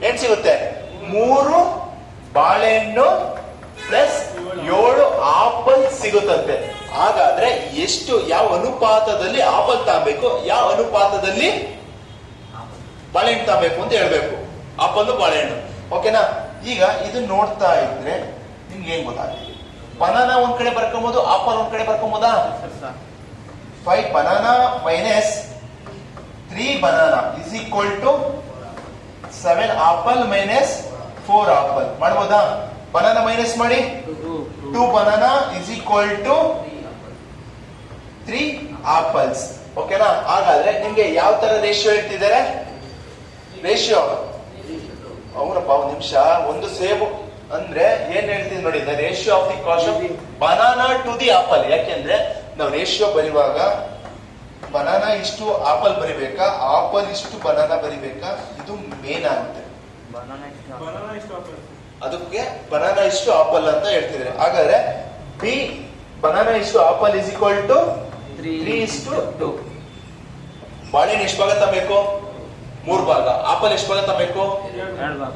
Speaker 1: ಏನ್ ಸಿಗುತ್ತೆ? 3 ಬಾಳೆಹಣ್ಣು ಪ್ಲಸ್ 7 ಆಪಲ್ ಸಿಗುತ್ತಂತೆ. ಹಾಗಾದ್ರೆ ಎಷ್ಟು, ಯಾವ ಅನುಪಾತದಲ್ಲಿ ಆಪಲ್ ತಗಬೇಕು, ಯಾವ ಅನುಪಾತದಲ್ಲಿ ಬಾಳೆಹಣ್ಣು ತಗಬೇಕು ಅಂತ ಹೇಳ್ಬೇಕು. ಆಪಲ್ ಬಾಳೆಹಣ್ಣು. ಓಕೆನಾ? ಈಗ ಇದು ನೋಡ್ತಾ ಇದ್ರೆ ನಿಮ್ಗೆ ಏನ್ ಗೊತ್ತಾಗ್ತದೆ? ಬನಾನಾ ಒಂದ್ ಕಡೆ ಬರ್ಕೊಂಬೋದು, ಆಪಲ್ ಒಂದ್ ಕಡೆ ಬರ್ಕೊಂಬೋದಾ? 5 banana minus 3 banana is equal to 7 apple minus 4 apple. ಮಾಡ್ಬೋದಾ? ಬನಾನಾ ಮೈನಸ್ ಮಾಡಿ 2 banana is equal to 3 apples. ಓಕೆನಾ? ಹಾಗಾದ್ರೆ ನಿಮ್ಗೆ ಯಾವ ತರ ರೇಷಿಯೋ ಹೇಳ್ತಿದ್ದಾರೆ? ರೇಷಿಯೋ ಅವರಪ್ಪ ಒಂದು ನಿಮಿಷ. ಒಂದು ಸೇಬು ಅಂದ್ರೆ ಏನ್ ಹೇಳ್ತೀವಿ ನೋಡಿ, the ratio of the cost of banana to the apple. ಯಾಕೆಂದ್ರೆ ನಾವು ರೇಷಿಯೋ ಬರೆಯುವಾಗ ಬನಾನಾ ಇಷ್ಟು ಆಪಲ್ ಬರಿಬೇಕಾ, ಆಪಲ್ ಇಷ್ಟು ಬನಾನಾ ಬರಿಬೇಕಾ, ಇದು ಮೇನ್ ಆಗುತ್ತೆ. ಅದಕ್ಕೆ ಬನಾನಾ ಇಷ್ಟು ಆಪಲ್ ಅಂತ ಹೇಳ್ತಿದ್ರೆ. ಹಾಗಾದ್ರೆ ಬಿ ಬನಾನಾ ಇಷ್ಟು ಆಪಲ್ ಇಸ್ ಈಕ್ವಲ್ ಟು 3:2. ಬಾಳೆಹಣ್ಣು ಎಷ್ಟು ಭಾಗ ತಗೋಬೇಕು? 3 ಭಾಗ. ಆಪಲ್ ಎಷ್ಟು ಭಾಗ ತಗೋಬೇಕು?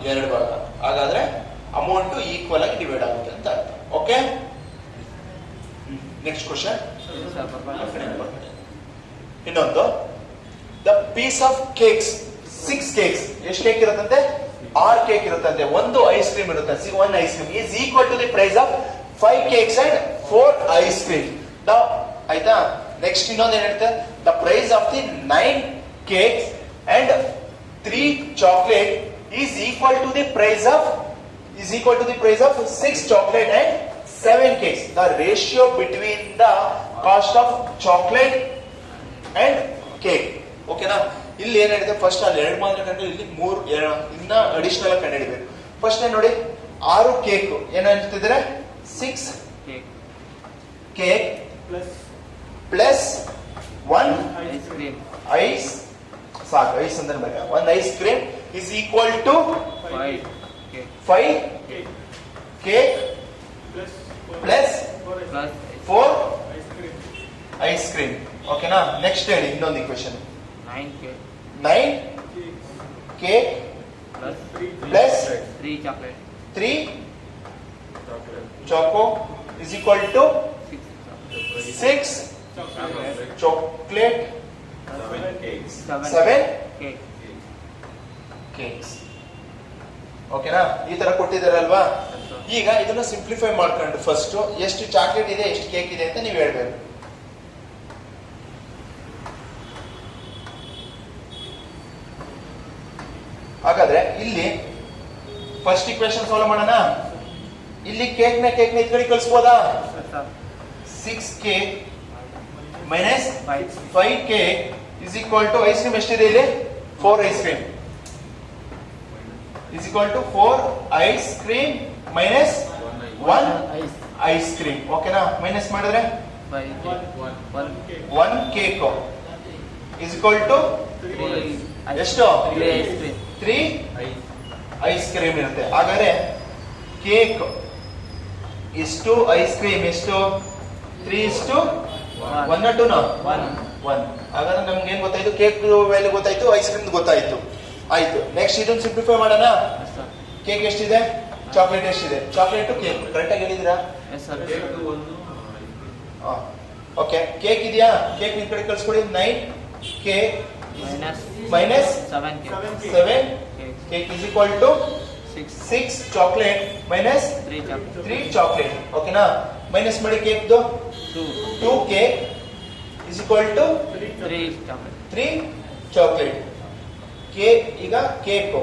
Speaker 1: 2 ಭಾಗ. ಹಾಗಾದ್ರೆ ಅಮೌಂಟ್ ಈಕ್ವಲ್ ಆಗಿ ಡಿವೈಡ್ ಆಗುತ್ತೆ ಅಂತ ಅರ್ಥ. Okay, next question. ಇನ್ನೊಂದು, the piece of cakes 6 cakes. ಎಷ್ಟು ಕೇಕ್ ಇರುತ್ತಂತೆ? 6 ಕೇಕ್ ಇರುತ್ತಂತೆ. ಒಂದು ಐಸ್ ಕ್ರೀಮ್ ಇರುತ್ತೆ. 1 ice cream is equal to the price of 5 cakes and 4 ice cream. ಆಯ್ತಾ? ನೆಕ್ಸ್ಟ್ ಇನ್ನೊಂದು ಏನಿರುತ್ತೆ? The price of the 9 cakes and 3 chocolate is equal to the price of 6 chocolate and 7 cakes. The ratio between the cost of chocolate and cake. ಓಕೆನಾ? ಇಲ್ಲಿ ಏನ್ ಹೇಳಿದೆ? First ಅಲ್ಲಿ 2 ಮಾತ್ರ ಕಂಡು, ಇಲ್ಲಿ 3 ಇನ್ನ ಅಡಿಷನಲ್ ಕಂಡು ಹಿಡಿಬೇಕು. ಫಸ್ಟ್ ನೋಡಿ, 6 ಕೇಕ್ ಏನ್ ಹೇಳ್ತಿದ್ರೆ? 6 ಕೇಕ್ ಪ್ಲಸ್ 1 ಐಸ್. ಸಾಕು, ಐಸ್ ಅಂದ್ರೆ ಬೇಡ. 1 ice cream is equal to 5 cake plus 4 ice cream. ಓಕೆನಾ? ನೆಕ್ಸ್ಟ್ ಹೇಳಿ ಇನ್ನೊಂದು equation. 9 cake plus 3 choco is equal to 6 chocolate 7 cakes. ಓಕೆನಾ? ಈ ತರ ಕೊಟ್ಟಿದ್ದಾರಲ್ವಾ? ಈಗ ಇದನ್ನ ಸಿಂಪ್ಲಿಫೈ ಮಾಡ್ಕೊಂಡು ಫಸ್ಟ್ ಎಷ್ಟು ಚಾಕ್ಲೇಟ್ ಇದೆ, ಎಷ್ಟು ಕೇಕ್ ಇದೆ ಅಂತ ನೀವು ಹೇಳ್ಬೇಕು. ಹಾಗಾದ್ರೆ ಇಲ್ಲಿ ಫಸ್ಟ್ ಇಕ್ವೇಶನ್ ಸಾಲ್ವ್ ಮಾಡೋಣ. ಇಲ್ಲಿ ಕೇಕ್ನ ಈ ಕಡೆ ಕಳಿಸ್ಬೋದಾ? 6k minus 5k is equal to ice cream ಎಷ್ಟಿದೆ ಇಲ್ಲಿ? 4 ice cream is equal to 4 ice cream minus 1 ice cream. ಓಕೆನಾ? ಮೈನಸ್ ಮಾಡಿದ್ರೆ 1 cake is equal to ಎಷ್ಟು? 3 ಐಸ್ ಕ್ರೀಮ್ ಇರುತ್ತೆ. ಹಾಗಾದ್ರೆ ಕೇಕ್ ಎಷ್ಟು, ಐಸ್ ಕ್ರೀಮ್ ಎಷ್ಟು? 3:1 1. ಹಾಗಾದ್ರೆ ನಮ್ಗೆ ಏನ್ ಗೊತ್ತಾಯ್ತು? ಕೇಕ್ ವ್ಯಾಲ್ಯೂ ಗೊತ್ತಾಯ್ತು, ಐಸ್ ಕ್ರೀಮ್ ಗೊತ್ತಾಯ್ತು. ಆಯ್ತು. ನೆಕ್ಸ್ಟ್ ಇದನ್ನ ಸಿಂಪ್ಲಿಫೈ ಮಾಡೋಣ. ಕೇಕ್ ಎಷ್ಟಿದೆ, ಚಾಕ್ಲೇಟ್ ಎಷ್ಟಿದೆ? ಚಾಕ್ಲೇಟ್ ಕೇಕ್ ಕರೆಕ್ಟ್ ಆಗಿ ಹೇಳಿದಿರಾ? ಓಕೆ, ಕೇಕ್ ಇದೆಯಾ? ಕೇಕ್ ಈ ಕಡೆ ಕಳಿಸ್ಕೊಡಿ. 9k minus 7 cake is equal to 6 chocolate minus 3 chocolate. ಓಕೆನಾ? ಮೈನಸ್ ಮಾಡಿ ಕೇಕ್ದು 2k is equal to 3 chocolate. Cake ಈಗ ಕೇಕ್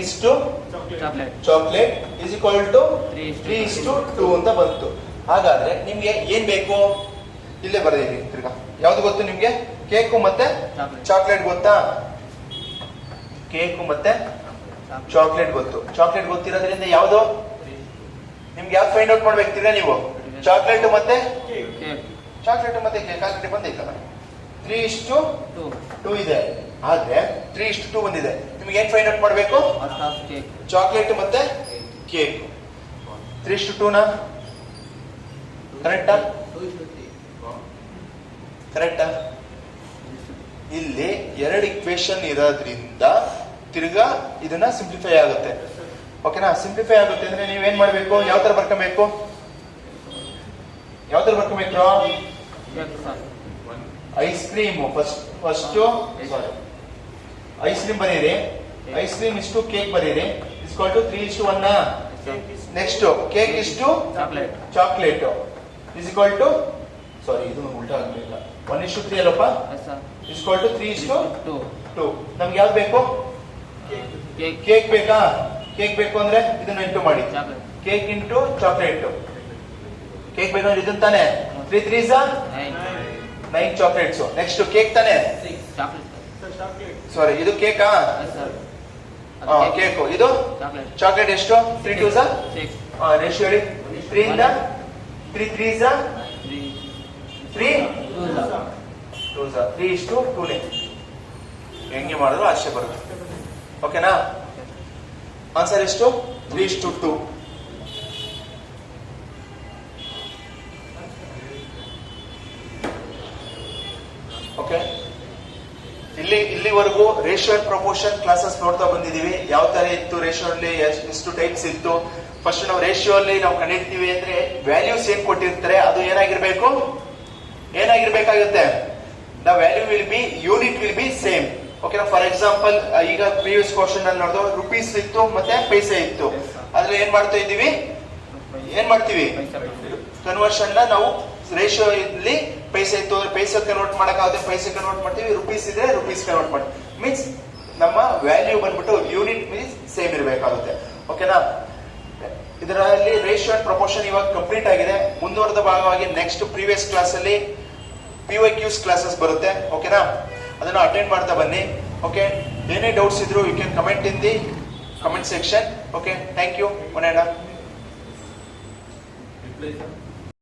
Speaker 1: ಇಷ್ಟು ಚಾಕ್ಲೇಟ್ ಇಸ್ ಈಕ್ವಲ್ ಟು 3:2 ಅಂತ ಬಂತು. ಹಾಗಾದ್ರೆ ನಿಮ್ಗೆ ಏನ್ ಬೇಕು? ಇಲ್ಲೇ ಬರೆದಿರಿ ತಿರ್ಗಾ. ಯಾವ್ದು ಗೊತ್ತು ನಿಮ್ಗೆ? ಕೇಕು ಮತ್ತೆ ಚಾಕ್ಲೇಟ್ ಗೊತ್ತಾ? ಕೇಕು ಮತ್ತೆ ಚಾಕ್ಲೇಟ್ ಗೊತ್ತು. ಚಾಕ್ಲೇಟ್ ಗೊತ್ತಿರೋದ್ರಿಂದ ಯಾವ್ದು ನಿಮ್ಗೆ ಯಾವ್ದು ಫೈಂಡ್ ಔಟ್ ಮಾಡ್ಬೇಕು ತಿರ್ಗಾ ನೀವು? ಚಾಕ್ಲೇಟ್ ಮತ್ತೆ ಕೇಕ್ ಆಲ್ರೆಡಿ ಬಂದೈತಲ್ಲ. 3:2 ಇದೆ. ಆದ್ರೆ 3:2 ಬಂದಿದೆ. ನಿಮ್ಗೆ ಏನ್ ಫೈಂಡ್ ಔಟ್ ಮಾಡ್ಬೇಕು? ಚಾಕ್ಲೇಟ್ ಮತ್ತೆ ಕೇಕ್. 3:2 ನ ಕರೆಕ್ಟಾ? ಇಲ್ಲಿ 2 ಇಕ್ವೇಶನ್ ಇರೋದ್ರಿಂದ ತಿರ್ಗಾ ಇದನ್ನ ಸಿಂಪ್ಲಿಫೈ ಆಗುತ್ತೆ. ಓಕೆನಾ? ಸಿಂಪ್ಲಿಫೈ ಆಗುತ್ತೆ ಅಂದ್ರೆ ನೀವೇನ್ ಮಾಡ್ಬೇಕು? ಯಾವ ತರ ಬರ್ಕೊಬೇಕು? Ice cream first ice cream ಬರೀರಿ. ಐಸ್ ಕ್ರೀಮ್ ಇಷ್ಟು, ಕೇಕ್ ಬರೀರಿ. Is equal to 3:1. ನೆಕ್ಸ್ಟ್ ಕೇಕ್ ಇಷ್ಟು, chocolate is equal to sorry ಇದು ಉಲ್ಟಾ ಆಗಲಿಲ್ಲ. 1:3 ಅಲ್ಲಪ್ಪ,
Speaker 2: ಎಸ್ ಸರ್.
Speaker 1: Is equal to 3:2.
Speaker 2: 2.
Speaker 1: ನಮ್ಗೆ ಯಾವ್ದು ಬೇಕು?
Speaker 2: ಕೇಕ್.
Speaker 1: ಕೇಕ್ ಬೇಕಾ? ಕೇಕ್ ಬೇಕು ಅಂದ್ರೆ ಇದನ್ನ ಇಂಟು ಮಾಡಿ.
Speaker 2: Chocolate.
Speaker 1: Cake into chocolate. Cake ಬೇಕಂದ್ರೆ ಇದನ್ನ ತಾನೆ 3 3s 9 ಚಾಕ್ಲೇಟ್ಸ್. ನೆಕ್ಸ್ಟ್ ಕೇಕ್ ತಾನೆ,
Speaker 2: ಚಾಕ್ಲೇಟ್.
Speaker 1: ಸಾರಿ ಇದು ಕೇಕಾ?
Speaker 2: Yes sir.
Speaker 1: ಕೇಕು. ಇದು
Speaker 2: ಚಾಕ್ಲೇಟ್.
Speaker 1: ಚಾಕ್ಲೇಟ್ ಎಷ್ಟು? 3 2s
Speaker 2: 6.
Speaker 1: ರೇಷಿಯೋ ಹೇಳಿ. 3 ಇಂದ 3 3s 3 2s 3:2 ಹೆಂಗೆ ಮಾಡಿದ್ರು ಅಷ್ಟೇ ಬರುತ್ತೆ. ಓಕೆನಾ? ಆನ್ಸರ್ ಎಷ್ಟು? 3:2. ಓಕೆ, ಇಲ್ಲಿವರೆಗೂ ರೇಷಿಯೋ ಅಂಡ್ ಪ್ರಪೋರ್ಷನ್ ಕ್ಲಾಸಸ್ ನೋಡ್ತಾ ಬಂದಿದೀವಿ. ಯಾವ ತರ ಇತ್ತು ರೇಷಿಯೋ ಅಲ್ಲಿ, ಎಷ್ಟು ಟೈಪ್ಸ್ ಇತ್ತು. ಫಸ್ಟ್ ನಾವು ರೇಷಿಯೋ ಅಲ್ಲಿ ನಾವು ಕಂಡಿಡ್ತೀವಿ ಅಂದ್ರೆ ವ್ಯಾಲ್ಯೂಸ್ ಏನ್ ಕೊಟ್ಟಿರ್ತಾರೆ ಅದು ಏನಾಗಿರ್ಬೇಕಾಗುತ್ತೆ? The value will be, unit will be same. ಓಕೆನಾ? ಫಾರ್ ಎಕ್ಸಾಂಪಲ್ ಈಗ ಪ್ರೀವಿಯಸ್ ಕ್ವಶನ್ ಅಲ್ಲಿ ನೋಡಿದ್ರೆ ರುಪೀಸ್ ಇತ್ತು ಮತ್ತೆ ಪೈಸೆ ಇತ್ತು. ಅದ್ರಲ್ಲಿ ಏನ್ ಮಾಡ್ತೀವಿ? ಕನ್ವರ್ಷನ್ ನಾವು ರೇಷಿಯೋ ಇಲ್ಲಿ ಪೈಸೆ ಇತ್ತು ಅಂದ್ರೆ ಪೈಸೆ ಕನ್ವರ್ಟ್ ಮಾಡಕ್ಕಾಗುತ್ತೆ, ಪೈಸೆ ಕನ್ವರ್ಟ್ ಮಾಡ್ತೀವಿ. ರುಪೀಸ್ ಇದ್ರೆ ರುಪೀಸ್ ಕನ್ವರ್ಟ್ ಮಾಡ್ತೀವಿ. ಮೀನ್ಸ್ ನಮ್ಮ ವ್ಯಾಲ್ಯೂ ಬಂದ್ಬಿಟ್ಟು ಯೂನಿಟ್ ಮೀನ್ಸ್ ಸೇಮ್ ಇರಬೇಕಾಗುತ್ತೆ. ಓಕೆನಾ? ಇದರಲ್ಲಿ ರೇಷಿಯೋ ಅಂಡ್ ಪ್ರಪೋರ್ಷನ್ ಇವಾಗ ಕಂಪ್ಲೀಟ್ ಆಗಿದೆ. ಮುಂದುವರೆದ ಭಾಗವಾಗಿ ನೆಕ್ಸ್ಟ್ ಪ್ರೀವಿಯಸ್ ಕ್ಲಾಸ್ ಅಲ್ಲಿ PYQs ಕ್ಲಾಸಸ್ ಬರುತ್ತೆ. ಓಕೆನಾ? ಅದನ್ನ ಅಟೆಂಡ್ ಮಾಡ್ತಾ ಬನ್ನಿ. ಓಕೆ, ಏನೇ ಡೌಟ್ಸ್ ಇದ್ರು you can comment in the comment section. Okay, thank you.